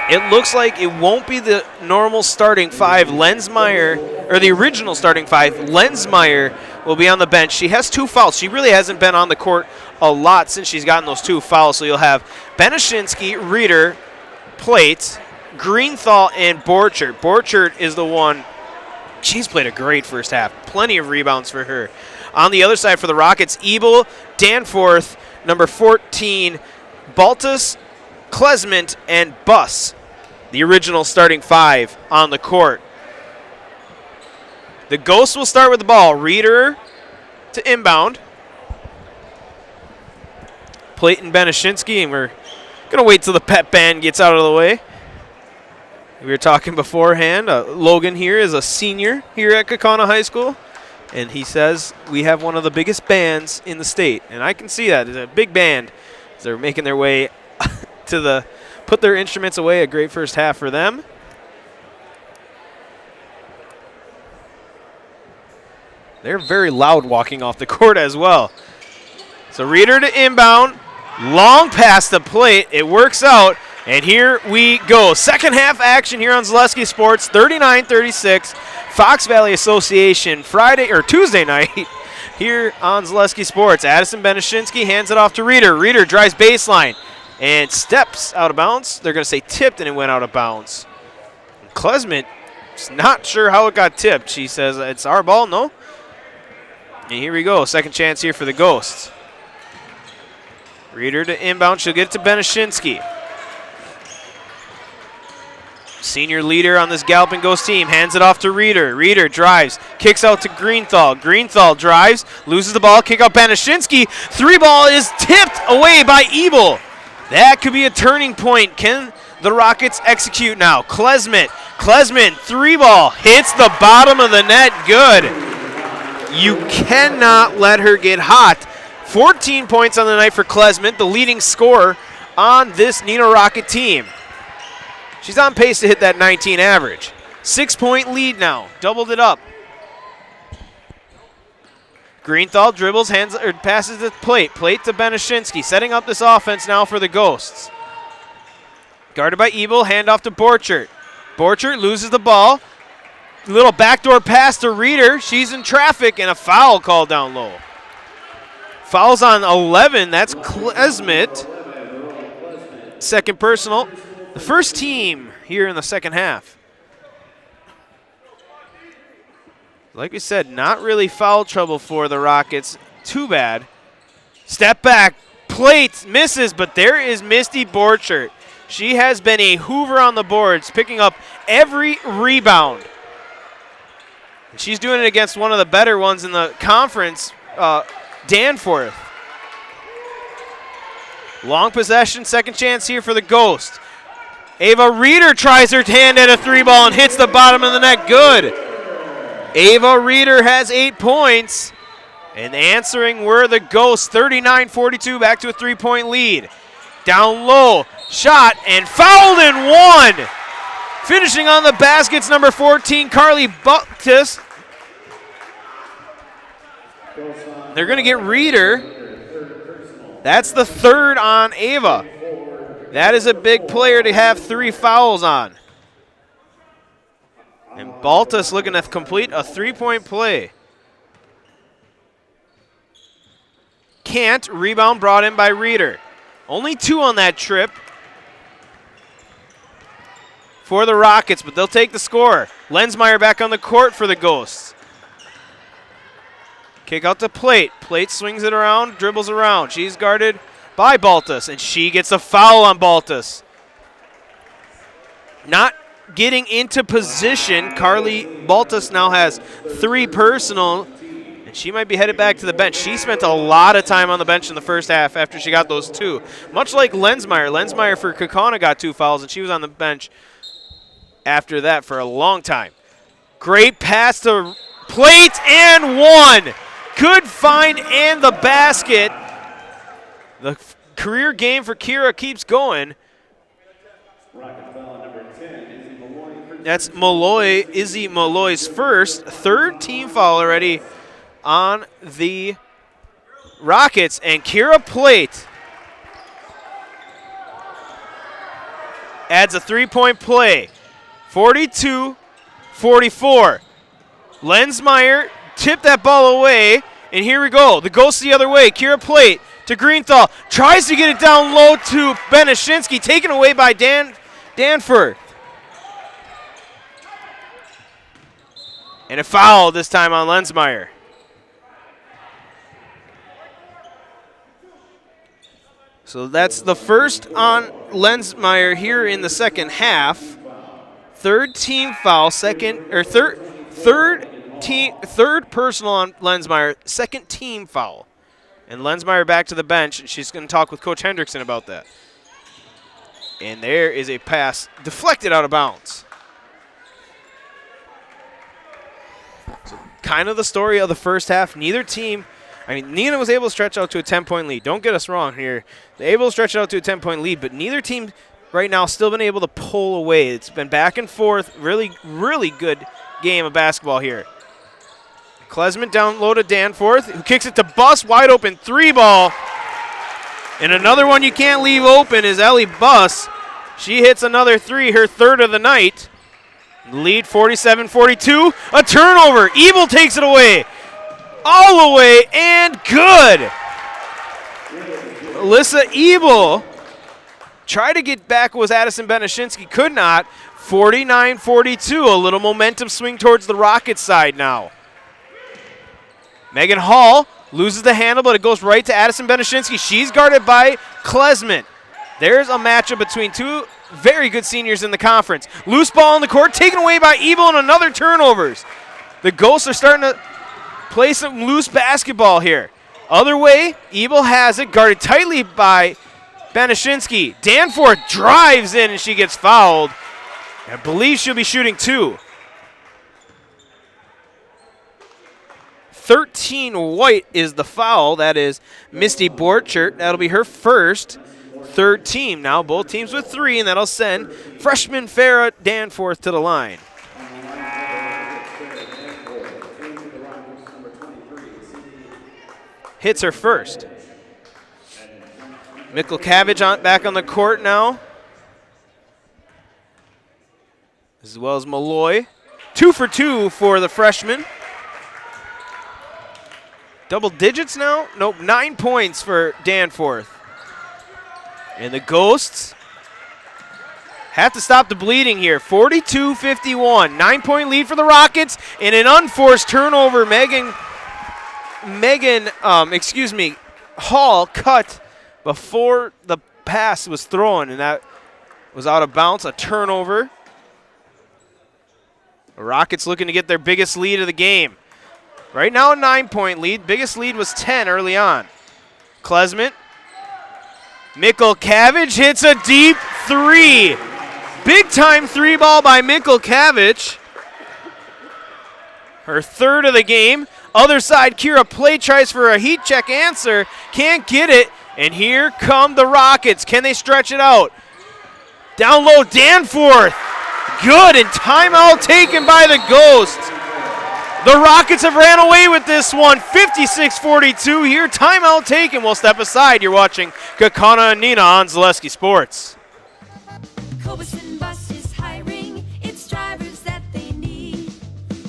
It looks like it won't be the normal starting five. Lensmeyer, or the original starting five, Lensmeyer will be on the bench. She has 2 fouls. She really hasn't been on the court a lot since she's gotten those 2 fouls. So you'll have Beneshinsky, Reeder, Plate, Greenthal, and Borchert. Borchert is the one. She's played a great first half. Plenty of rebounds for her. On the other side for the Rockets, Ebel, Danforth, number 14, Baltus, Klesment, and Buss, the original starting 5 on the court. The Ghosts will start with the ball. Reeder to inbound. Plate and Beneshinsky, and we're going to wait till the pep band gets out of the way. We were talking beforehand. Logan here is a senior here at Kaukauna High School, and he says we have one of the biggest bands in the state, and I can see that. It's a big band. They're making their way to put their instruments away. A great first half for them. They're very loud walking off the court as well. So Reeder to inbound. Long pass the Plate. It works out. And here we go. Second half action here on Zaleski Sports. 39-36. Fox Valley Association Tuesday night here on Zaleski Sports. Addison Beneshinsky hands it off to Reeder. Reeder drives baseline and steps out of bounds. They're going to say tipped, and it went out of bounds. Klesment is not sure how it got tipped. She says it's our ball, no? And here we go. Second chance here for the Ghosts. Reeder to inbound. She'll get it to Beneshinsky. Senior leader on this Galloping Ghost team hands it off to Reeder. Reeder drives, kicks out to Greenthal. Greenthal drives, loses the ball, kick out Beneshinsky. 3 ball is tipped away by Ebel. That could be a turning point. Can the Rockets execute now? Klesment, 3 ball, hits the bottom of the net. Good. You cannot let her get hot. 14 points on the night for Klesment, the leading scorer on this Neenah Rocket team. She's on pace to hit that 19 average. 6-point lead now. Doubled it up. Greenthal dribbles, passes the plate. Plate to Benashinsky, setting up this offense now for the Ghosts. Guarded by Ebel, handoff to Borchert. Borchert loses the ball. Little backdoor pass to Reeder. She's in traffic, and a foul called down low. Fouls on 11. That's Klesmit. Second personal. The first team here in the second half. Like we said, not really foul trouble for the Rockets. Too bad. Step back. Plate misses, but there is Misty Borchert. She has been a hoover on the boards, picking up every rebound. And she's doing it against one of the better ones in the conference, Danforth. Long possession, second chance here for the Ghost. Ava Reeder tries her hand at a 3-ball and hits the bottom of the net. Good. Ava Reeder has 8 points. And answering were the Ghosts, 39-42, back to a 3-point lead. Down low, shot, and fouled in one. Finishing on the baskets, number 14, Carly Buptis. They're going to get Reeder. That's the third on Ava. That is a big player to have 3 fouls on. And Baltus looking to complete a 3-point play. Can't. Rebound brought in by Reeder. Only 2 on that trip for the Rockets, but they'll take the score. Lensmeyer back on the court for the Ghosts. Kick out to Plate. Plate swings it around, dribbles around. She's guarded by Baltus, and she gets a foul on Baltus. Not getting into position. Carly Baltus now has 3 personal, and she might be headed back to the bench. She spent a lot of time on the bench in the first half after she got those 2. Much like Lensmeyer. Lensmeyer for Kaukauna got 2 fouls, and she was on the bench after that for a long time. Great pass to Plate and 1. Good find and the basket. The career game for Kira keeps going. That's Malloy, Izzy Malloy's first. 3rd team foul already on the Rockets. And Kira Plate adds a 3-point play. 42-44. Lensmeyer tipped that ball away, and here we go. The Ghosts the other way. Kira Plate to Greenthal. Tries to get it down low to Benashinsky, taken away by Danforth. And a foul this time on Lensmeyer. So that's the first on Lensmeyer here in the second half. 3rd team foul, third personal on Lensmeyer, 2nd team foul. And Lensmeyer back to the bench, and she's going to talk with Coach Hendrickson about that. And there is a pass deflected out of bounds. So kind of the story of the first half. Neither team, Neenah was able to stretch out to a 10-point lead. Don't get us wrong here. They're able to stretch it out to a 10-point lead, but neither team right now still been able to pull away. It's been back and forth. Really, really good game of basketball here. Klesman down low to Danforth, who kicks it to Buss, wide open 3-ball. And another one you can't leave open is Ellie Buss. She hits another 3, her 3rd of the night. Lead 47-42. A turnover. Ebel takes it away. All the way and good. Alyssa Ebel tried to get back was Addison Benashinsky. Could not. 49-42. A little momentum swing towards the Rockets side now. Megan Hall loses the handle, but it goes right to Addison Benashinsky. She's guarded by Klesman. There's a matchup between 2 very good seniors in the conference. Loose ball on the court, taken away by Ebel, and another turnovers. The Ghosts are starting to play some loose basketball here. Other way, Ebel has it, guarded tightly by Benashinsky. Danforth drives in, and she gets fouled. I believe she'll be shooting 2. 13 white is the foul. That is Misty Borchert. That'll be her first. 3rd team now. Both teams with 3, and that'll send freshman Farrah Danforth to the line. hits her first. Mikulkavich back on the court now, as well as Malloy. 2 for 2 for the freshman. Double digits now? Nope, 9 points for Danforth. And the Ghosts have to stop the bleeding here. 42-51. 9-point lead for the Rockets. And an unforced turnover. Hall cut before the pass was thrown, and that was out of bounds. A turnover. The Rockets looking to get their biggest lead of the game. Right now a 9-point lead. Biggest lead was 10 early on. Klesmit. Mikulkavich hits a deep three. Big time three ball by Mikulkavich. Her third of the game. Other side, Kira Play tries for a heat check answer. Can't get it. And here come the Rockets. Can they stretch it out? Down low, Danforth. Good, and timeout taken by the Ghosts. The Rockets have ran away with this one, 56-42 here. Timeout taken. We'll step aside. You're watching Kaukauna and Neenah on Zaleski Sports. Cobuson Bus is hiring. It's drivers that they need.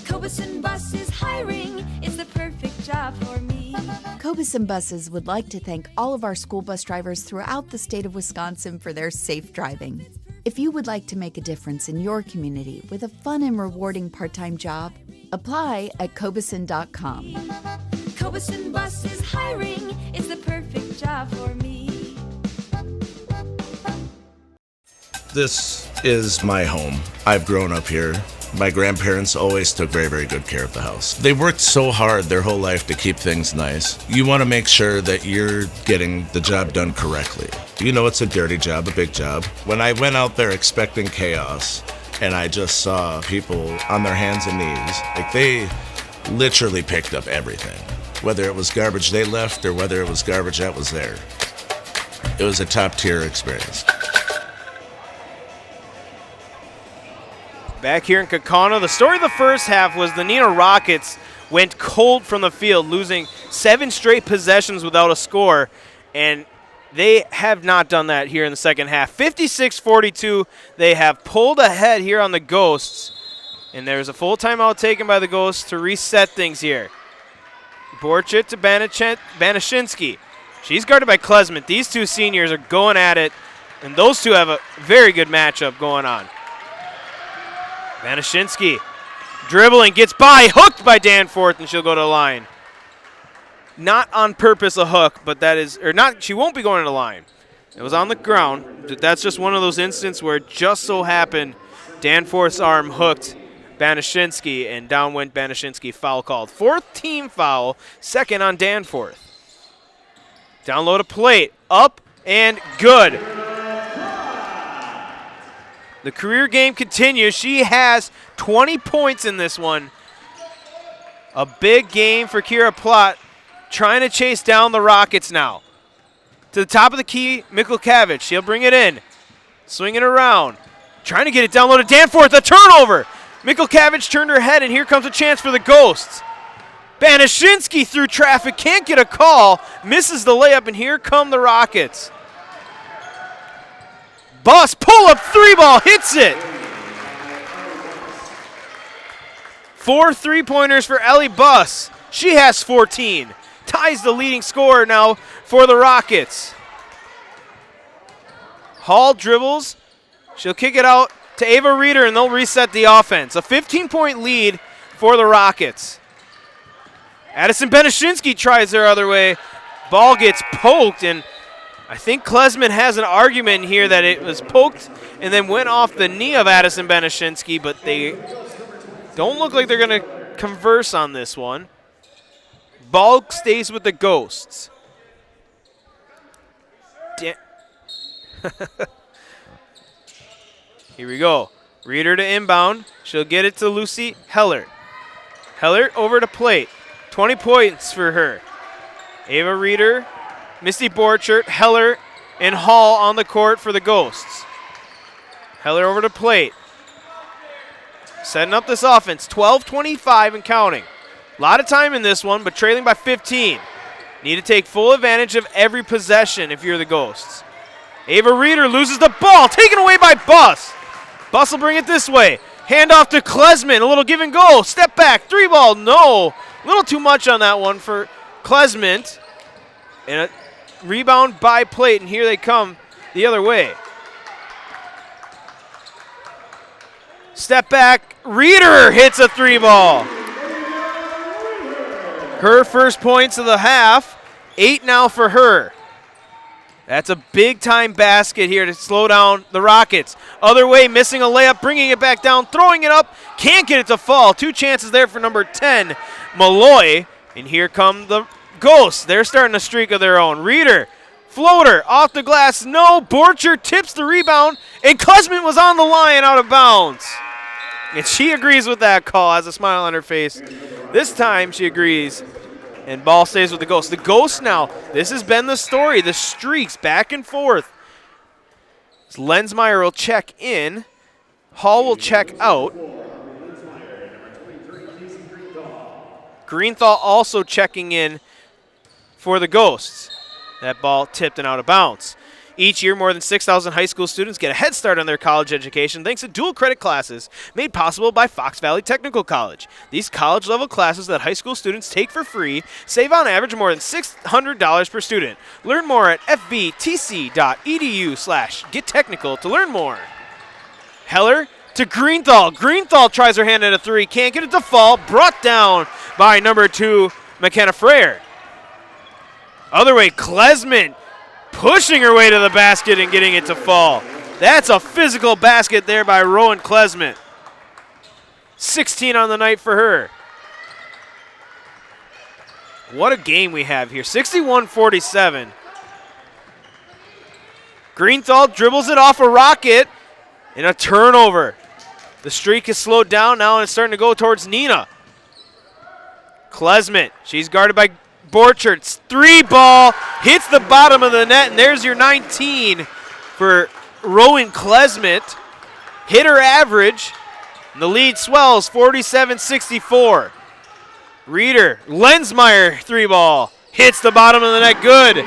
Cobuson Bus is hiring. It's the perfect job for me. Cobuson Buses would like to thank all of our school bus drivers throughout the state of Wisconsin for their safe driving. If you would like to make a difference in your community with a fun and rewarding part-time job, apply at Cobuson.com. Cobuson Bus is hiring. It's the perfect job for me. This is my home. I've grown up here. My grandparents always took very, very good care of the house. They worked so hard their whole life to keep things nice. You want to make sure that you're getting the job done correctly. You know it's a dirty job, a big job. When I went out there expecting chaos, and I just saw people on their hands and knees, like they literally picked up everything. Whether it was garbage they left or whether it was garbage that was there. It was a top-tier experience. Back here in Kaukauna, the story of the first half was the Neenah Rockets went cold from the field, losing 7 straight possessions without a score, and they have not done that here in the second half. 56-42, they have pulled ahead here on the Ghosts, and there's a full timeout taken by the Ghosts to reset things here. Borchit to Banashinsky. She's guarded by Klesmit. These two seniors are going at it, and those two have a very good matchup going on. Banashinsky dribbling, gets by, hooked by Danforth, and she'll go to the line. Not on purpose a hook, but that is, or not, she won't be going to the line. It was on the ground. That's just one of those instances where it just so happened Danforth's arm hooked Banashinsky, and down went Banashinsky, foul called. 4th team foul, 2nd on Danforth. Down low to Plate, up and good. The career game continues. She has 20 points in this one. A big game for Kira Plott, trying to chase down the Rockets now. To the top of the key, Mikulkavich. She'll bring it in. Swing it around. Trying to get it down low to Danforth. A turnover. Mikulkavich turned her head, and here comes a chance for the Ghosts. Banashinsky through traffic. Can't get a call. Misses the layup, and here come the Rockets. Buss, pull-up three-ball, hits it. 4 3-pointers for Ellie Buss. She has 14. Ties the leading scorer now for the Rockets. Hall dribbles. She'll kick it out to Ava Reeder, and they'll reset the offense. A 15-point lead for the Rockets. Addison Banashinsky tries their other way. Ball gets poked, and I think Klesmit has an argument here that it was poked and then went off the knee of Addison Banashinsky, but they don't look like they're going to converse on this one. Ball stays with the Ghosts. Here we go. Reader to inbound. She'll get it to Lucy Heller. Heller over to Plate. 20 points for her. Ava Reeder, Misty Borchert, Heller, and Hall on the court for the Ghosts. Heller over to Plate. Setting up this offense. 12-25 and counting. A lot of time in this one, but trailing by 15. Need to take full advantage of every possession if you're the Ghosts. Ava Reeder loses the ball, taken away by Buss. Buss will bring it this way. Hand off to Klesman, a little give and go. Step back, 3-ball, no. A little too much on that one for Klesman. And a rebound by Plate, and here they come the other way. Step back, Reeder hits a 3-ball. Her first points of the half, 8 now for her. That's a big-time basket here to slow down the Rockets. Other way, missing a layup, bringing it back down, throwing it up, can't get it to fall. 2 chances there for number 10, Malloy. And here come the Ghosts. They're starting a streak of their own. Reeder, floater, off the glass, no. Borcher tips the rebound, and Klesman was on the line out of bounds. And she agrees with that call, has a smile on her face. This time she agrees, and ball stays with the Ghosts. The Ghosts now, this has been the story, the streaks back and forth. Lensmeyer will check in. Hall will check out. Greenthal also checking in for the Ghosts. That ball tipped and out of bounds. Each year, more than 6,000 high school students get a head start on their college education thanks to dual credit classes made possible by Fox Valley Technical College. These college-level classes that high school students take for free save on average more than $600 per student. Learn more at fvtc.edu/gettechnical to learn more. Heller to Greenthal. Greenthal tries her hand at a 3, can't get it to fall, brought down by number 2, McKenna Frere. Other way, Klesman pushing her way to the basket and getting it to fall. That's a physical basket there by Rowan Klesman. 16 on the night for her. What a game we have here. 61-47. Greenthal dribbles it off a Rocket and a turnover. The streak is slowed down now and it's starting to go towards Neenah. Klesman, she's guarded by Borchardt, 3-ball, hits the bottom of the net, and there's your 19 for Rowan Klesman. Hit her average, and the lead swells, 47-64. Reeder, Lensmeyer, 3-ball, hits the bottom of the net, good.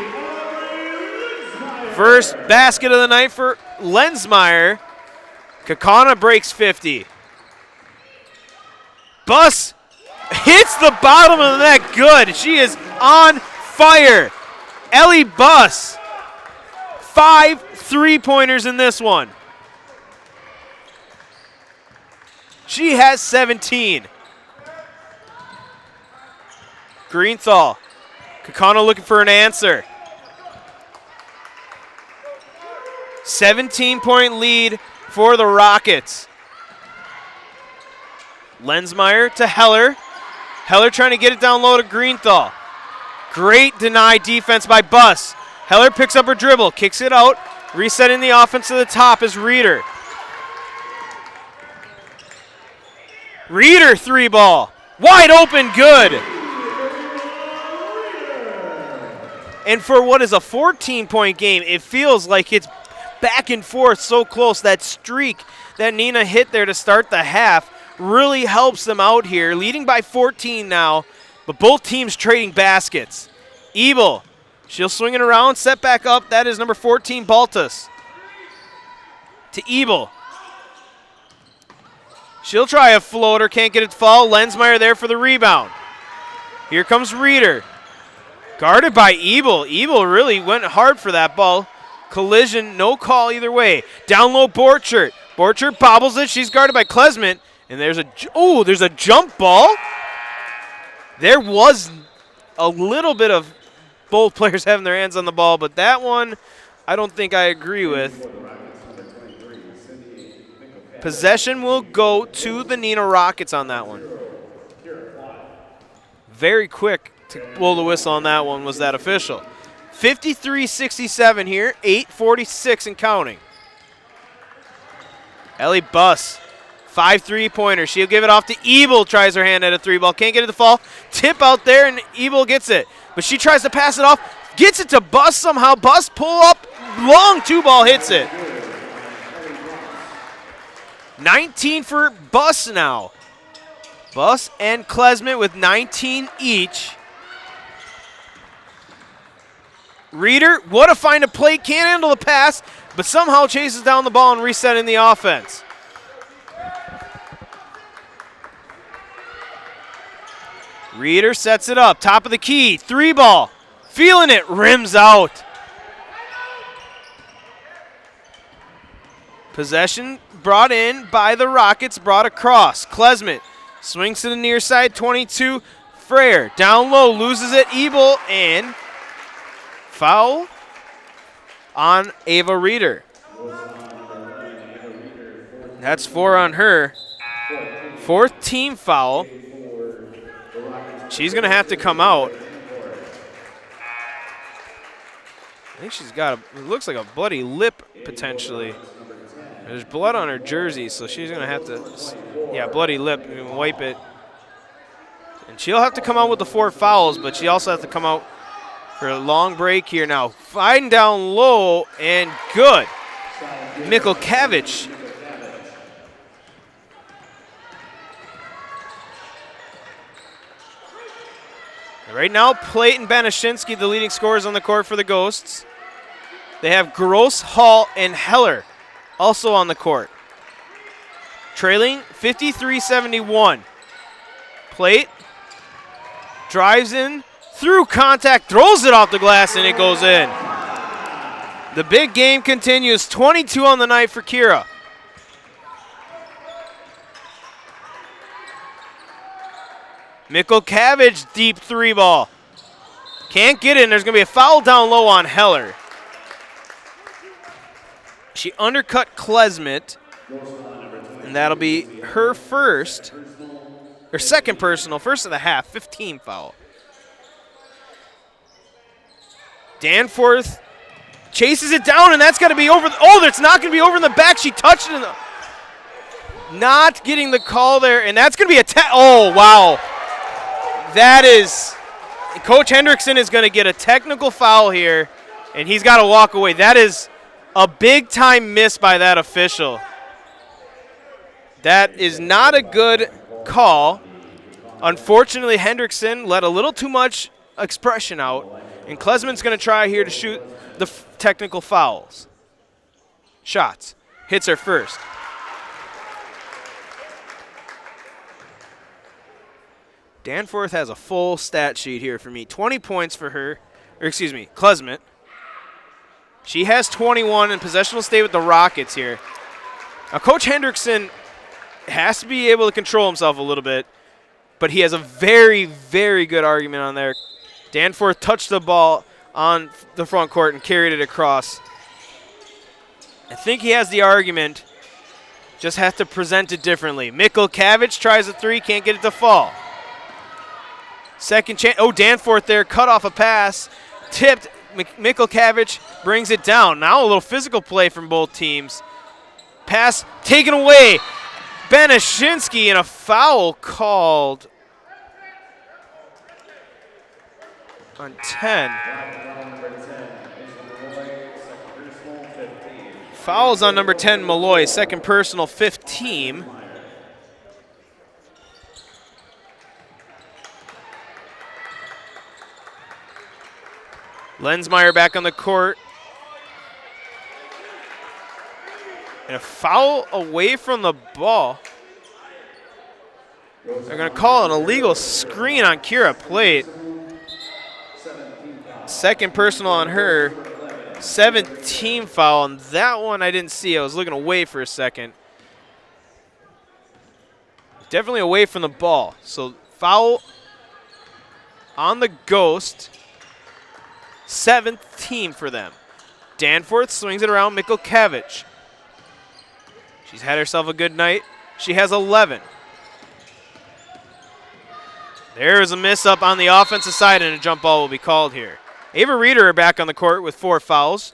First basket of the night for Lensmeyer. Kaukauna breaks 50. Buss hits the bottom of the net, good. She is on fire. Ellie Buss, 5 3-pointers in this one. She has 17. Greenthal, Kaukauna looking for an answer. 17-point lead for the Rockets. Lensmeyer to Heller. Heller trying to get it down low to Greenthal. Great denied defense by Buss. Heller picks up her dribble, kicks it out, resetting the offense to the top is Reeder. Reeder 3-ball, wide open, good. And for what is a 14-point game, it feels like it's back and forth so close. That streak that Neenah hit there to start the half really helps them out here, leading by 14 now, but both teams trading baskets. Ebel, she'll swing it around, set back up. That is number 14, Baltus. To Ebel. She'll try a floater, can't get it to fall. Lensmeyer there for the rebound. Here comes Reeder. Guarded by Ebel. Ebel really went hard for that ball. Collision, no call either way. Down low, Borchardt. Borchardt bobbles it. She's guarded by Klesman. And there's a jump ball. There was a little bit of both players having their hands on the ball, but that one I don't think I agree with. Possession will go to the Neenah Rockets on that one. Very quick to blow the whistle on that one was that official. 53-67 here, 8:46 and counting. Ellie Buss, 5 3-pointers. She'll give it off to Ebel, tries her hand at a 3-ball. Can't get it to fall. Tip out there, and Ebel gets it. But she tries to pass it off. Gets it to Buss somehow. Buss pull up, long 2-ball, hits it. 19 for Buss now. Buss and Klesman with 19 each. Reeder, what a find a plate, can't handle the pass, but somehow chases down the ball and resetting the offense. Reeder sets it up, top of the key, 3-ball, feeling it, rims out. Possession brought in by the Rockets, brought across. Klesmet swings to the near side, 22. Frere down low, loses it, Ebel, and foul on Ava Reeder. That's 4 on her. 4th team foul. She's going to have to come out. I think she's got it looks like a bloody lip potentially. There's blood on her jersey, so she's going to have to, yeah, bloody lip, and wipe it. And she'll have to come out with the 4 fouls, but she also has to come out for a long break here now. Fighting down low, and good. Mikulkevich. Right now, Plate and Banashinsky, the leading scorers on the court for the Ghosts. They have Gross, Hall, and Heller also on the court. Trailing 53-71. Plate drives in, through contact, throws it off the glass, and it goes in. The big game continues, 22 on the night for Kira. Mikulkevich, deep 3-ball. Can't get it, and there's going to be a foul down low on Heller. She undercut Klesmet, and that'll be her first, or second personal, first of the half, 15 foul. Danforth chases it down, and that's got to be over. That's not going to be over in the back. She touched it. Not getting the call there, and that's going to be a oh, wow. That is, Coach Hendrickson is going to get a technical foul here, and he's got to walk away. That is a big-time miss by that official. That is not a good call. Unfortunately, Hendrickson let a little too much expression out, and Klesman's going to try here to shoot the technical fouls. Shots. Hits her first. Danforth has a full stat sheet here for me. 20 points for her, or excuse me, Klesmet. She has 21, and possession will stay with the Rockets here. Now, Coach Hendrickson has to be able to control himself a little bit, but he has a very, very good argument on there. Danforth touched the ball on the front court and carried it across. I think he has the argument, just have to present it differently. Mikulkevich tries a 3, can't get it to fall. Second chance. Oh, Danforth there, cut off a pass, tipped. Mikulkevich brings it down. Now a little physical play from both teams. Pass taken away. Banashinsky, and a foul called on 10. Fouls on number 10, Malloy. Second personal, 5th team. Lensmeyer back on the court. And a foul away from the ball. They're going to call an illegal screen on Kira Plate. Second personal on her. 17 foul, and that one I didn't see. I was looking away for a second. Definitely away from the ball. So foul on the Ghost. 7th team for them. Danforth swings it around Mikulkevich. She's had herself a good night. She has 11. There is a miss up on the offensive side, and a jump ball will be called here. Ava Reeder are back on the court with 4 fouls.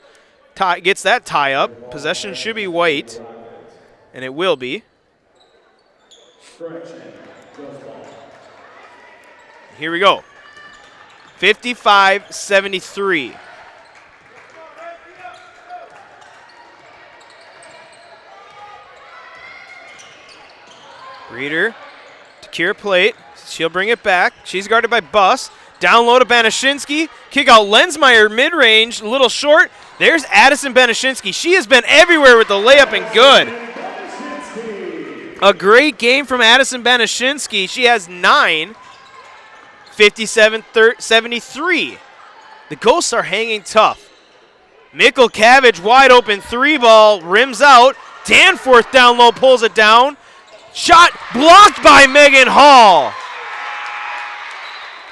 Gets that tie up. Possession should be white, and it will be. Here we go. 55-73. Reeder to Kira Plate. She'll bring it back. She's guarded by Buss. Down low to Banashinsky. Kick out Lensmeyer mid-range, a little short. There's Addison Banashinsky. She has been everywhere with the layup and good. A great game from Addison Banashinsky. She has 9, 57-73. The Ghosts are hanging tough. Mikkel Cabbage wide open 3-ball, rims out. Danforth down low, pulls it down. Shot blocked by Megan Hall.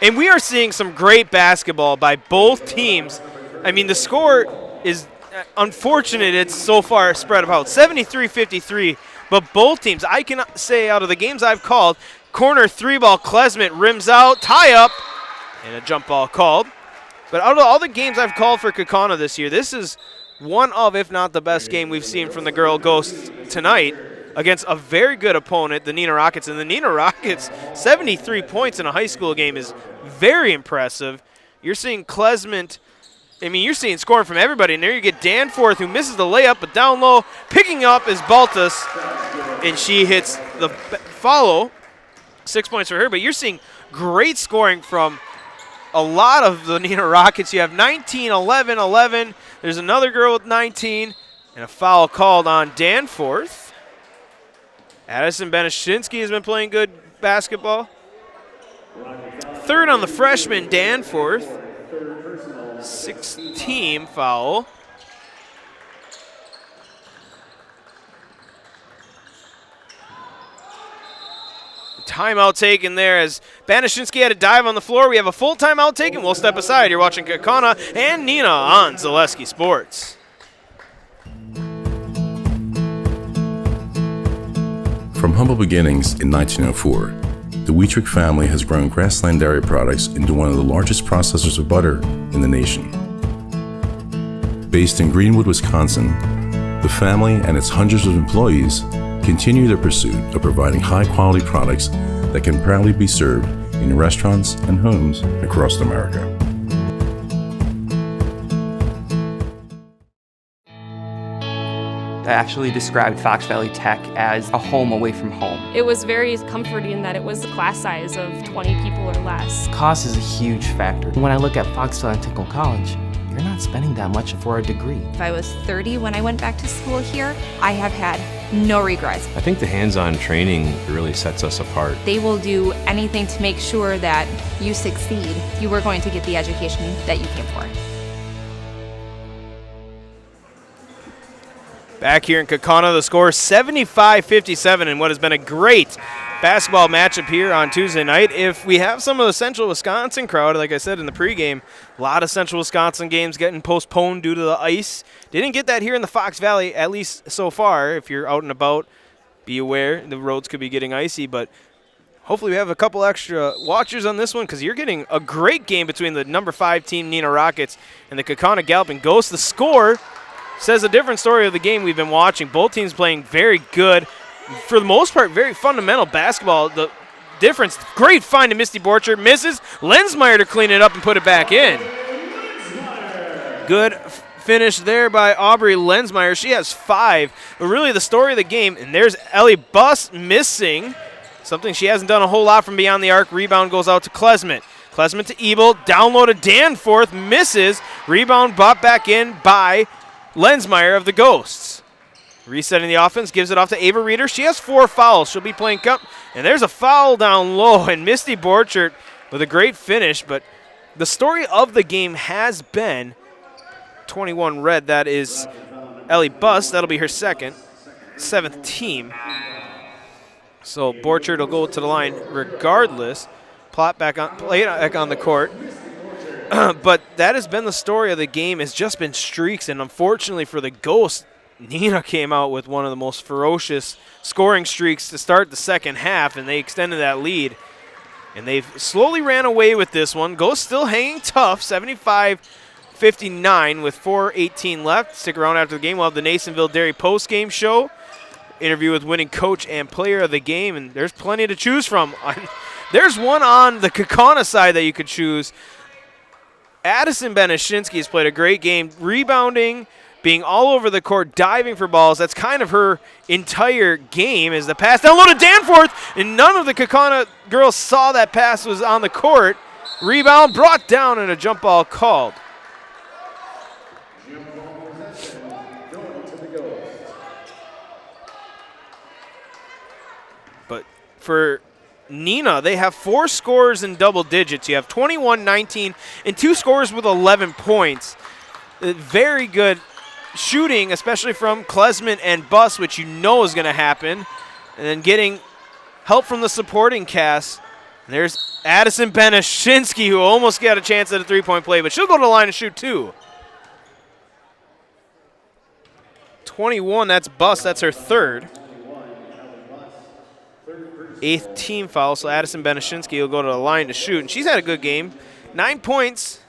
And we are seeing some great basketball by both teams. I mean, the score is unfortunate. It's so far spread about 73-53, but both teams, I can say out of the games I've called, corner 3-ball, Klesmet rims out, tie up, and a jump ball called. But out of all the games I've called for Kaukauna this year, this is one of, if not the best game we've seen from the girl Ghosts tonight against a very good opponent, the Neenah Rockets. And the Neenah Rockets, 73 points in a high school game is very impressive. You're seeing Klesmet, I mean, you're seeing scoring from everybody. And there you get Danforth, who misses the layup, but down low, picking up is Baltus, and she hits the follow. 6 points for her, but you're seeing great scoring from a lot of the Neenah Rockets. You have 19, 11, 11. There's another girl with 19, and a foul called on Danforth. Addison Banashinsky has been playing good basketball. Third on the freshman, Danforth. 6th-team foul. Timeout taken there as Banashinsky had a dive on the floor. We have a full timeout taken. We'll step aside. You're watching Kaukauna and Neenah on Zaleski Sports. From humble beginnings in 1904, the Wheatrick family has grown Grassland Dairy Products into one of the largest processors of butter in the nation. Based in Greenwood, Wisconsin, the family and its hundreds of employees continue their pursuit of providing high-quality products that can proudly be served in restaurants and homes across America. I actually described Fox Valley Tech as a home away from home. It was very comforting that it was a class size of 20 people or less. Cost is a huge factor. When I look at Fox Valley Technical College, you're not spending that much for a degree. If I was 30 when I went back to school here, I have had no regrets. I think the hands-on training really sets us apart. They will do anything to make sure that you succeed. You are going to get the education that you came for. Back here in Kaukauna, the score 75-57 in what has been a great basketball matchup here on Tuesday night. If we have some of the Central Wisconsin crowd, like I said in the pregame, a lot of Central Wisconsin games getting postponed due to the ice. Didn't get that here in the Fox Valley, at least so far. If you're out and about, be aware the roads could be getting icy, but hopefully we have a couple extra watchers on this one because you're getting a great game between the number 5 team, Neenah Rockets, and the Kaukauna Galloping Ghosts. The score says a different story of the game we've been watching. Both teams playing very good, for the most part, very fundamental basketball. The difference, great find to Misty Borchert, misses. Lensmeyer to clean it up and put it back in. Good finish there by Aubrey Lensmeyer. She has 5. But really the story of the game, and there's Ellie Buss missing. Something she hasn't done a whole lot from beyond the arc. Rebound goes out to Klesmet. Klesmet to Ebel, down low to Danforth, misses. Rebound brought back in by Lensmeyer of the Ghosts. Resetting the offense, gives it off to Ava Reeder. She has 4 fouls. She'll be playing cup. And there's a foul down low, and Misty Borchert with a great finish. But the story of the game has been 21 red. That is Ellie Buss. That'll be her 7th team. So Borchert will go to the line regardless. Play it back on the court. But that has been the story of the game. It's just been streaks, and unfortunately for the Ghosts, Neenah came out with one of the most ferocious scoring streaks to start the second half, and they extended that lead. And they've slowly ran away with this one. Ghosts still hanging tough, 75-59 with 4:18 left. Stick around after the game. We'll have the Nasonville Dairy postgame show, interview with winning coach and player of the game, and there's plenty to choose from. There's one on the Kaukauna side that you could choose. Addison Banashinsky has played a great game, rebounding, being all over the court, diving for balls. That's kind of her entire game, is the pass down low to Danforth, and none of the Kaukauna girls saw that pass was on the court. Rebound brought down and a jump ball called. But for Neenah, they have 4 scores in double digits. You have 21, 19, and 2 scores with 11 points. Very good shooting, especially from Klesman and Buss, which you know is going to happen. And then getting help from the supporting cast. And there's Addison Benashinsky, who almost got a chance at a three-point play, but she'll go to the line and shoot 2. 21, that's Buss. That's her 3rd. 8th team foul, so Addison Benashinsky will go to the line to shoot. And she's had a good game. 9 points.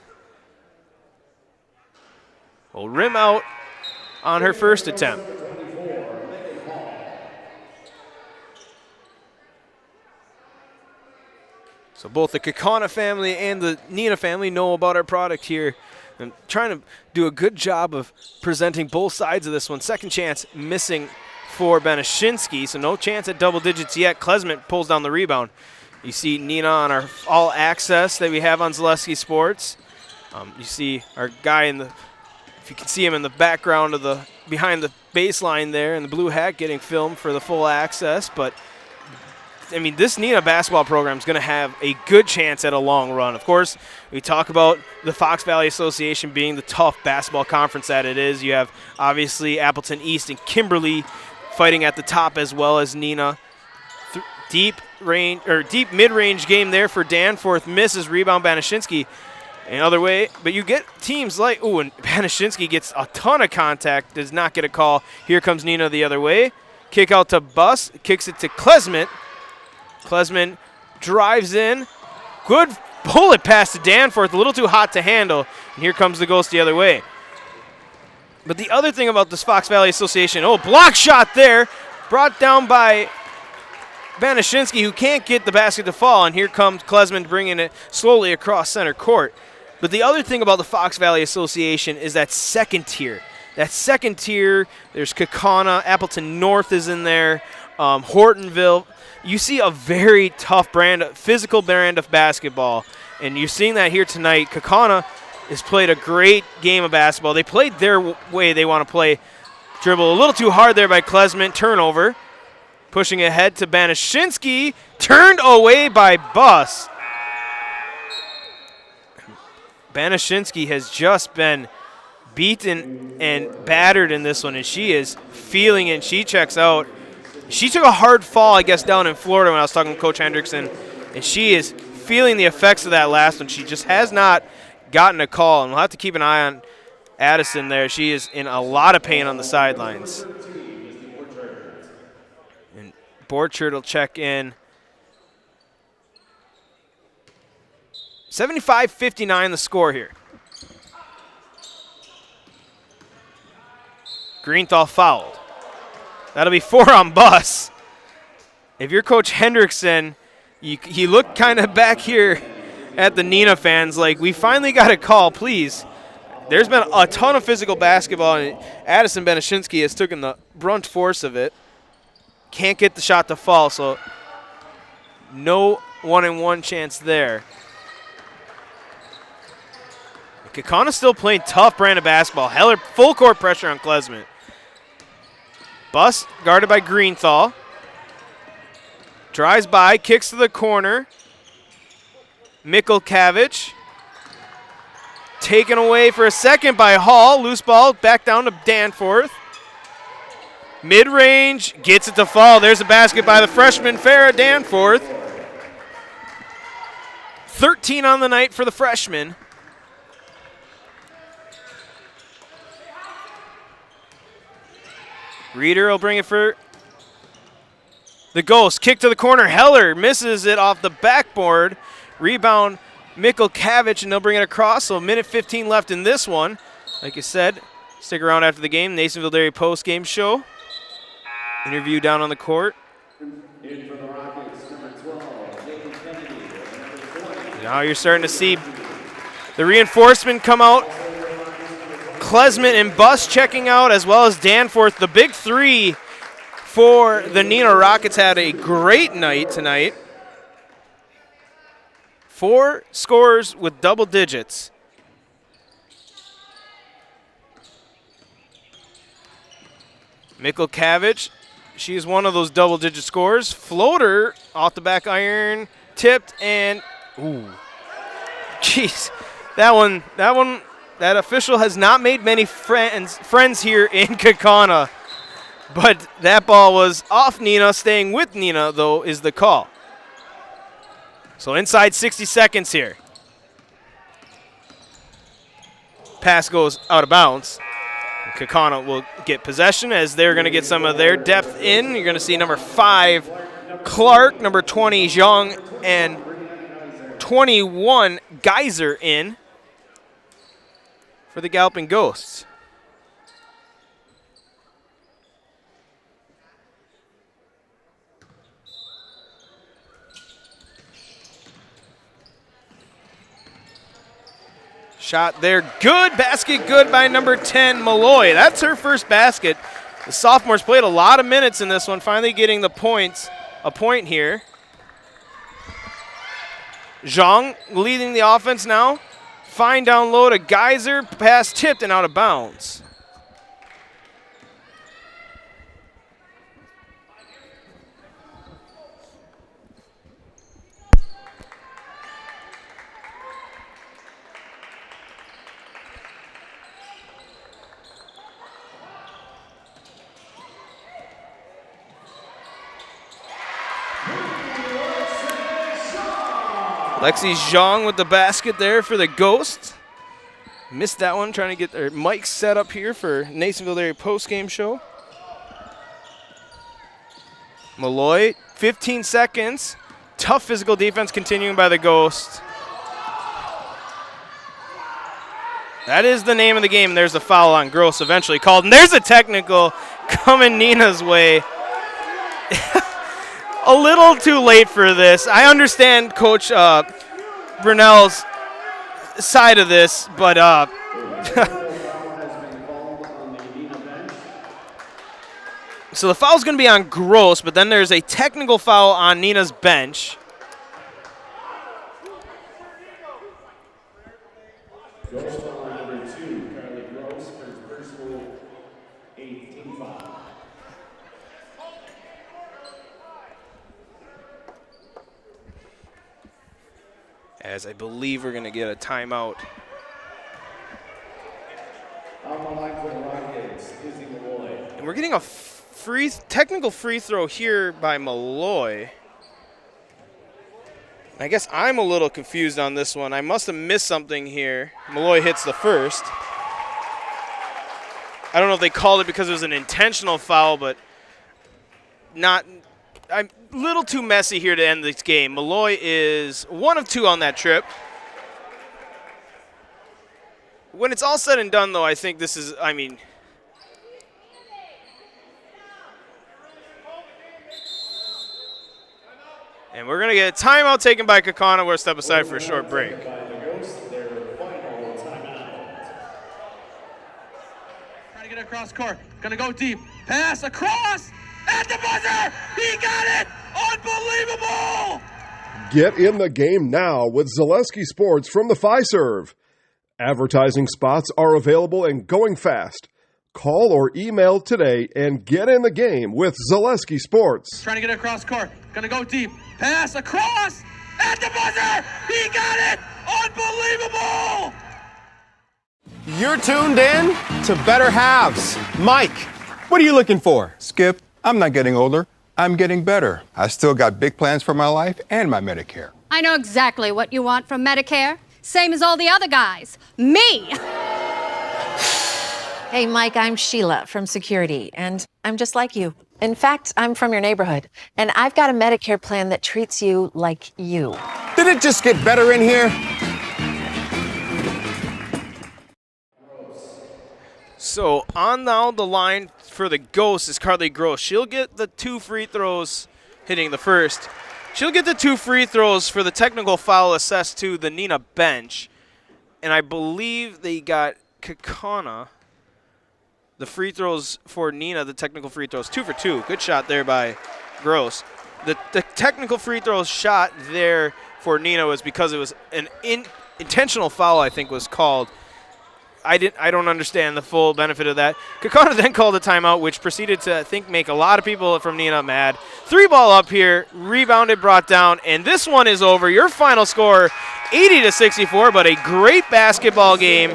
Will rim out on her first attempt. So both the Kaukauna family and the Neenah family know about our product here. I'm trying to do a good job of presenting both sides of this one. Second chance missing for Benashinsky, so no chance at double digits yet. Klesman pulls down the rebound. You see Neenah on our all access that we have on Zaleski Sports. You see our guy in the, if you can see him in the background of the, behind the baseline there in the blue hat getting filmed for the full access. But I mean, this Neenah basketball program is going to have a good chance at a long run. Of course, we talk about the Fox Valley Association being the tough basketball conference that it is. You have obviously Appleton East and Kimberly fighting at the top, as well as Neenah. Deep mid-range game there for Danforth. Misses, rebound Benashinsky. Another way, but you get teams like, ooh, and Benashinsky gets a ton of contact, does not get a call. Here comes Neenah the other way. Kick out to Buss, kicks it to Klesman. Klesman drives in. Good bullet pass to Danforth, a little too hot to handle. And here comes the Ghost the other way. But the other thing about this Fox Valley Association, block shot there, brought down by Benashinsky, who can't get the basket to fall, and here comes Klesman bringing it slowly across center court. But the other thing about the Fox Valley Association is that second tier. That second tier, there's Kaukauna, Appleton North is in there, Hortonville. You see a very tough brand, physical brand of basketball, and you're seeing that here tonight. Kaukauna has played a great game of basketball. They played their way they want to play. Dribble a little too hard there by Klesman. Turnover. Pushing ahead to Benashinsky. Turned away by Buss. Benashinsky has just been beaten and battered in this one, and she is feeling it. She checks out. She took a hard fall, I guess, down in Florida when I was talking to Coach Hendrickson, and she is feeling the effects of that last one. She just has not gotten a call, and we'll have to keep an eye on Addison there. She is in a lot of pain on the sidelines. And Borchard will check in. 75-59 the score here. Greenthal fouled. That'll be 4 on Buss. If you're Coach Hendrickson, he looked kind of back here at the Neenah fans like, we finally got a call, please. There's been a ton of physical basketball, and Addison Benashinsky has taken the brunt force of it. Can't get the shot to fall, so no 1-and-1 chance there. Kaukauna still playing tough brand of basketball. Heller full court pressure on Klesman. Buss guarded by Greenthal. Drives by, kicks to the corner. Mikulkavich. Taken away for a second by Hall. Loose ball back down to Danforth. Mid-range, gets it to fall. There's a basket by the freshman Farrah Danforth. 13 on the night for the freshman. Reeder will bring it for the Ghost. Kick to the corner. Heller misses it off the backboard. Rebound Mikulkavich, and they'll bring it across. So a minute 15 left in this one. Like I said, stick around after the game. Nasonville Dairy post-game show. Interview down on the court. Now you're starting to see the reinforcement come out. Klesman and Buss checking out, as well as Danforth. The big three for the Neenah Rockets had a great night tonight. 4 scores with double digits. Mikulkavich, she is one of those double-digit scores. Floater off the back iron, tipped, and ooh, jeez, that official has not made many friends here in Kaukauna, but that ball was off Neenah. Staying with Neenah, though, is the call. So inside 60 seconds here. Pass goes out of bounds. Kaukauna will get possession as they're going to get some of their depth in. You're going to see number 5, Clark, number 20, Zhang, and 21, Geyser in for the Galloping Ghosts. Shot there, good. Basket good by number 10, Malloy. That's her first basket. The sophomores played a lot of minutes in this one, finally getting the points, a point here. Zhang leading the offense now. Fine down low to Geyser, pass tipped and out of bounds. Lexi Zhang with the basket there for the Ghosts. Missed that one, trying to get their mics set up here for Nasonville Dairy postgame show. Malloy, 15 seconds. Tough physical defense continuing by the Ghosts. That is the name of the game. There's a foul on Gross eventually called, and there's a technical coming Neenah's way. A little too late for this. I understand Coach Brunel's side of this, but so the foul's going to be on Gross, but then there's a technical foul on Neenah's bench. As I believe we're going to get a timeout. And we're getting a technical free throw here by Malloy. I guess I'm a little confused on this one. I must have missed something here. Malloy hits the first. I don't know if they called it because it was an intentional foul, but not. I'm a little too messy here to end this game. Malloy is 1 of 2 on that trip. When it's all said and done, though, I think this is, and we're going to get a timeout taken by Kaukauna. We'll step aside for a short break. Trying to get across court. Going to go deep. Pass across. At the buzzer! He got it! Unbelievable! Get in the game now with Zaleski Sports from the Fiserv. Advertising spots are available and going fast. Call or email today and get in the game with Zaleski Sports. Trying to get across court. Gonna go deep. Pass across! At the buzzer! He got it! Unbelievable! You're tuned in to Better Halves. Mike, what are you looking for? Skip, I'm not getting older. I'm getting better. I still got big plans for my life and my Medicare. I know exactly what you want from Medicare. Same as all the other guys. Me! Hey, Mike, I'm Sheila from Security, and I'm just like you. In fact, I'm from your neighborhood, and I've got a Medicare plan that treats you like you. Did it just get better in here? So on now the line for the Ghosts is Carly Gross. She'll get the 2 free throws, hitting the first. She'll get the 2 free throws for the technical foul assessed to the Neenah bench. And I believe they got Kaukauna. The free throws for Neenah, the technical free throws, 2 for 2. Good shot there by Gross. The technical free throws shot there for Neenah was because it was an intentional foul, I think, was called. I don't understand the full benefit of that. Kaukauna then called a timeout, which proceeded to, I think, make a lot of people from Neenah mad. 3-ball up here, rebounded, brought down, and this one is over. Your final score, 80-64, but a great basketball game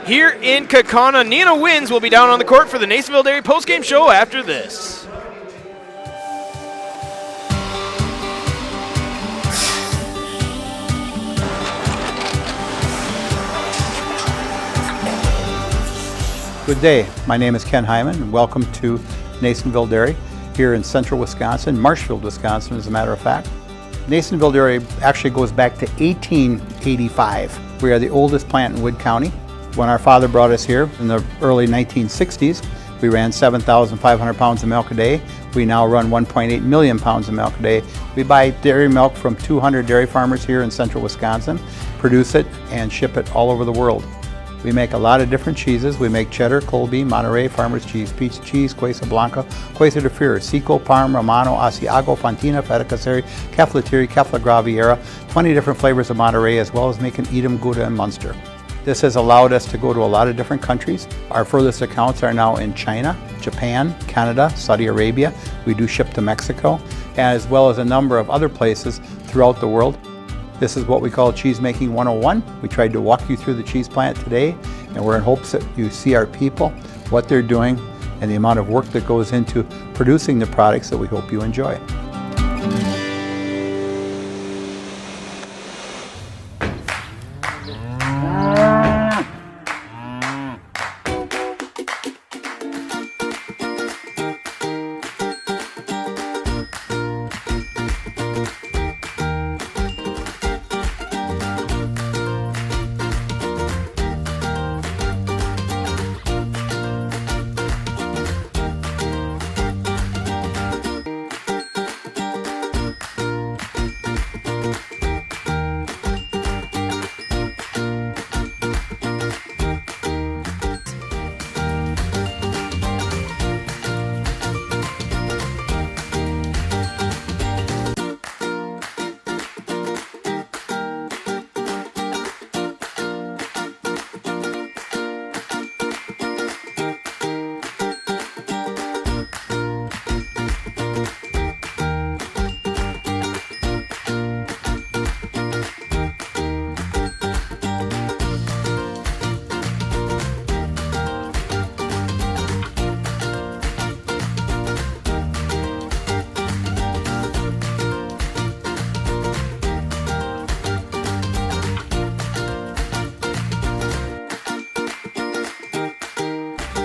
here in Kaukauna. Neenah wins. Will be down on the court for the Nasonville Dairy postgame show after this. Good day. My name is Ken Hyman, and welcome to Nasonville Dairy here in central Wisconsin, Marshfield, Wisconsin, as a matter of fact. Nasonville Dairy actually goes back to 1885. We are the oldest plant in Wood County. When our father brought us here in the early 1960s, we ran 7,500 pounds of milk a day. We now run 1.8 million pounds of milk a day. We buy dairy milk from 200 dairy farmers here in central Wisconsin, produce it, and ship it all over the world. We make a lot of different cheeses. We make cheddar, Colby, Monterey, Farmer's Cheese, Peach Cheese, Quesa Blanca, Quesa de Fure, Seco, Parm, Romano, Asiago, Fontina, Feta Caseri, Caflatiri, Cafla Graviera, 20 different flavors of Monterey, as well as making Edam, Gouda, and Munster. This has allowed us to go to a lot of different countries. Our furthest accounts are now in China, Japan, Canada, Saudi Arabia. We do ship to Mexico, as well as a number of other places throughout the world. This is what we call Cheese Making 101. We tried to walk you through the cheese plant today, and we're in hopes that you see our people, what they're doing, and the amount of work that goes into producing the products that we hope you enjoy.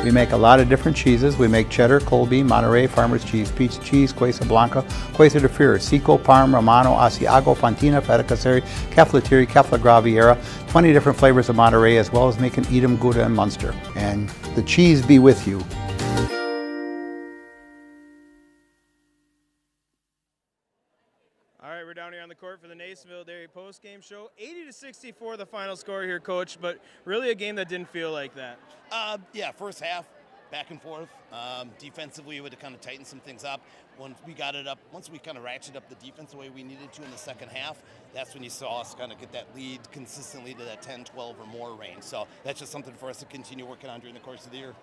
We make a lot of different cheeses. We make cheddar, Colby, Monterey, Farmer's Cheese, Peach Cheese, Quesa Blanca, Quesa de Fure, Seco, Parm, Romano, Asiago, Fontina, Feta Caseri, Caflatiri, Cafla Graviera, 20 different flavors of Monterey, as well as making Edam, Gouda, and Munster. And the cheese be with you. All right, we're down here on the court for the Nasonville Dairy postgame show. 80-64 the final score here, Coach, but really a game that didn't feel like that. Yeah, first half, back and forth. Defensively, we would have kind of tightened some things up. Once we got it up, once we kind of ratcheted up the defense the way we needed to in the second half, that's when you saw us kind of get that lead consistently to that 10, 12 or more range. So that's just something for us to continue working on during the course of the year.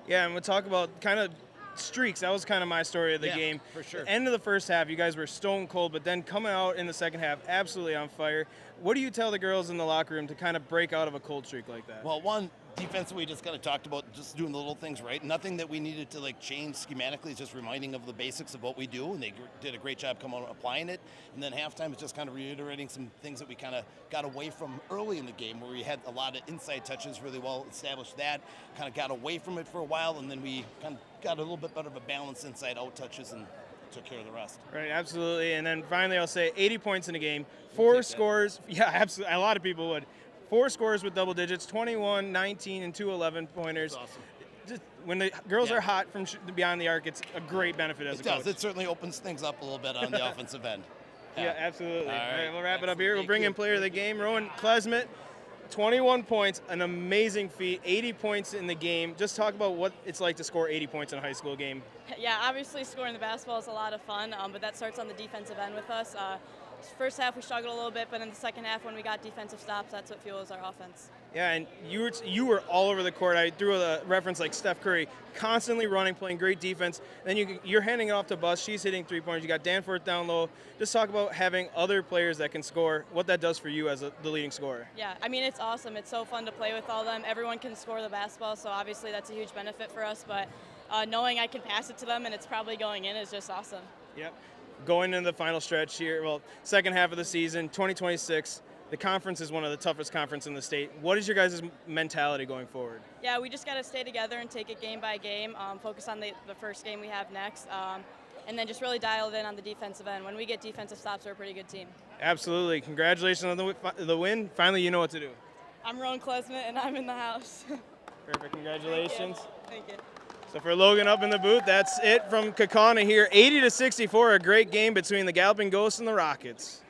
Yeah, and we'll talk about kind of streaks. That was kind of my story of the game. For sure. End of the first half, you guys were stone cold, but then coming out in the second half, absolutely on fire. What do you tell the girls in the locker room to kind of break out of a cold streak like that? Well, one, defensively, just kind of talked about just doing the little things right. Nothing that we needed to like change schematically, just reminding of the basics of what we do, and they did a great job coming out applying it. And then halftime is just kind of reiterating some things that we kind of got away from early in the game, where we had a lot of inside touches, really well established that, kind of got away from it for a while, and then we kind of got a little bit better of a balance inside out touches and took care of the rest. Right, absolutely. And then finally, I'll say 80 points in a game, 4 scores. Yeah, absolutely. A lot of people would. 4 scores with double digits, 21, 19, and 2 11-pointers. That's awesome. Just when the girls are hot from beyond the arc, it's a great benefit as a coach. It does. It certainly opens things up a little bit on the offensive end. Yeah, absolutely. All right, we'll wrap it up here. We'll bring in player of the game, Rowan Klesmet. 21 points, an amazing feat, 80 points in the game. Just talk about what it's like to score 80 points in a high school game. Yeah, obviously scoring the basketball is a lot of fun, but that starts on the defensive end with us. First half we struggled a little bit, but in the second half when we got defensive stops, that's what fuels our offense. Yeah, and you were all over the court. I threw a reference like Steph Curry, constantly running, playing great defense. Then you're handing it off to Bus. She's hitting three-pointers. You got Danforth down low. Just talk about having other players that can score, what that does for you as the leading scorer. Yeah, I mean, it's awesome. It's so fun to play with all them. Everyone can score the basketball, so obviously that's a huge benefit for us. But knowing I can pass it to them and it's probably going in is just awesome. Yep. Going into the final stretch here, well, second half of the season, 2026, the conference is one of the toughest conferences in the state. What is your guys' mentality going forward? Yeah, we just got to stay together and take it game by game, focus on the first game we have next, and then just really dial it in on the defensive end. When we get defensive stops, we're a pretty good team. Absolutely. Congratulations on the win. Finally, you know what to do. I'm Rowan Klesmet, and I'm in the house. Perfect. Congratulations. Thank you. So for Logan up in the booth, that's it from Kaukauna here. 80-64, a great game between the Galloping Ghosts and the Rockets.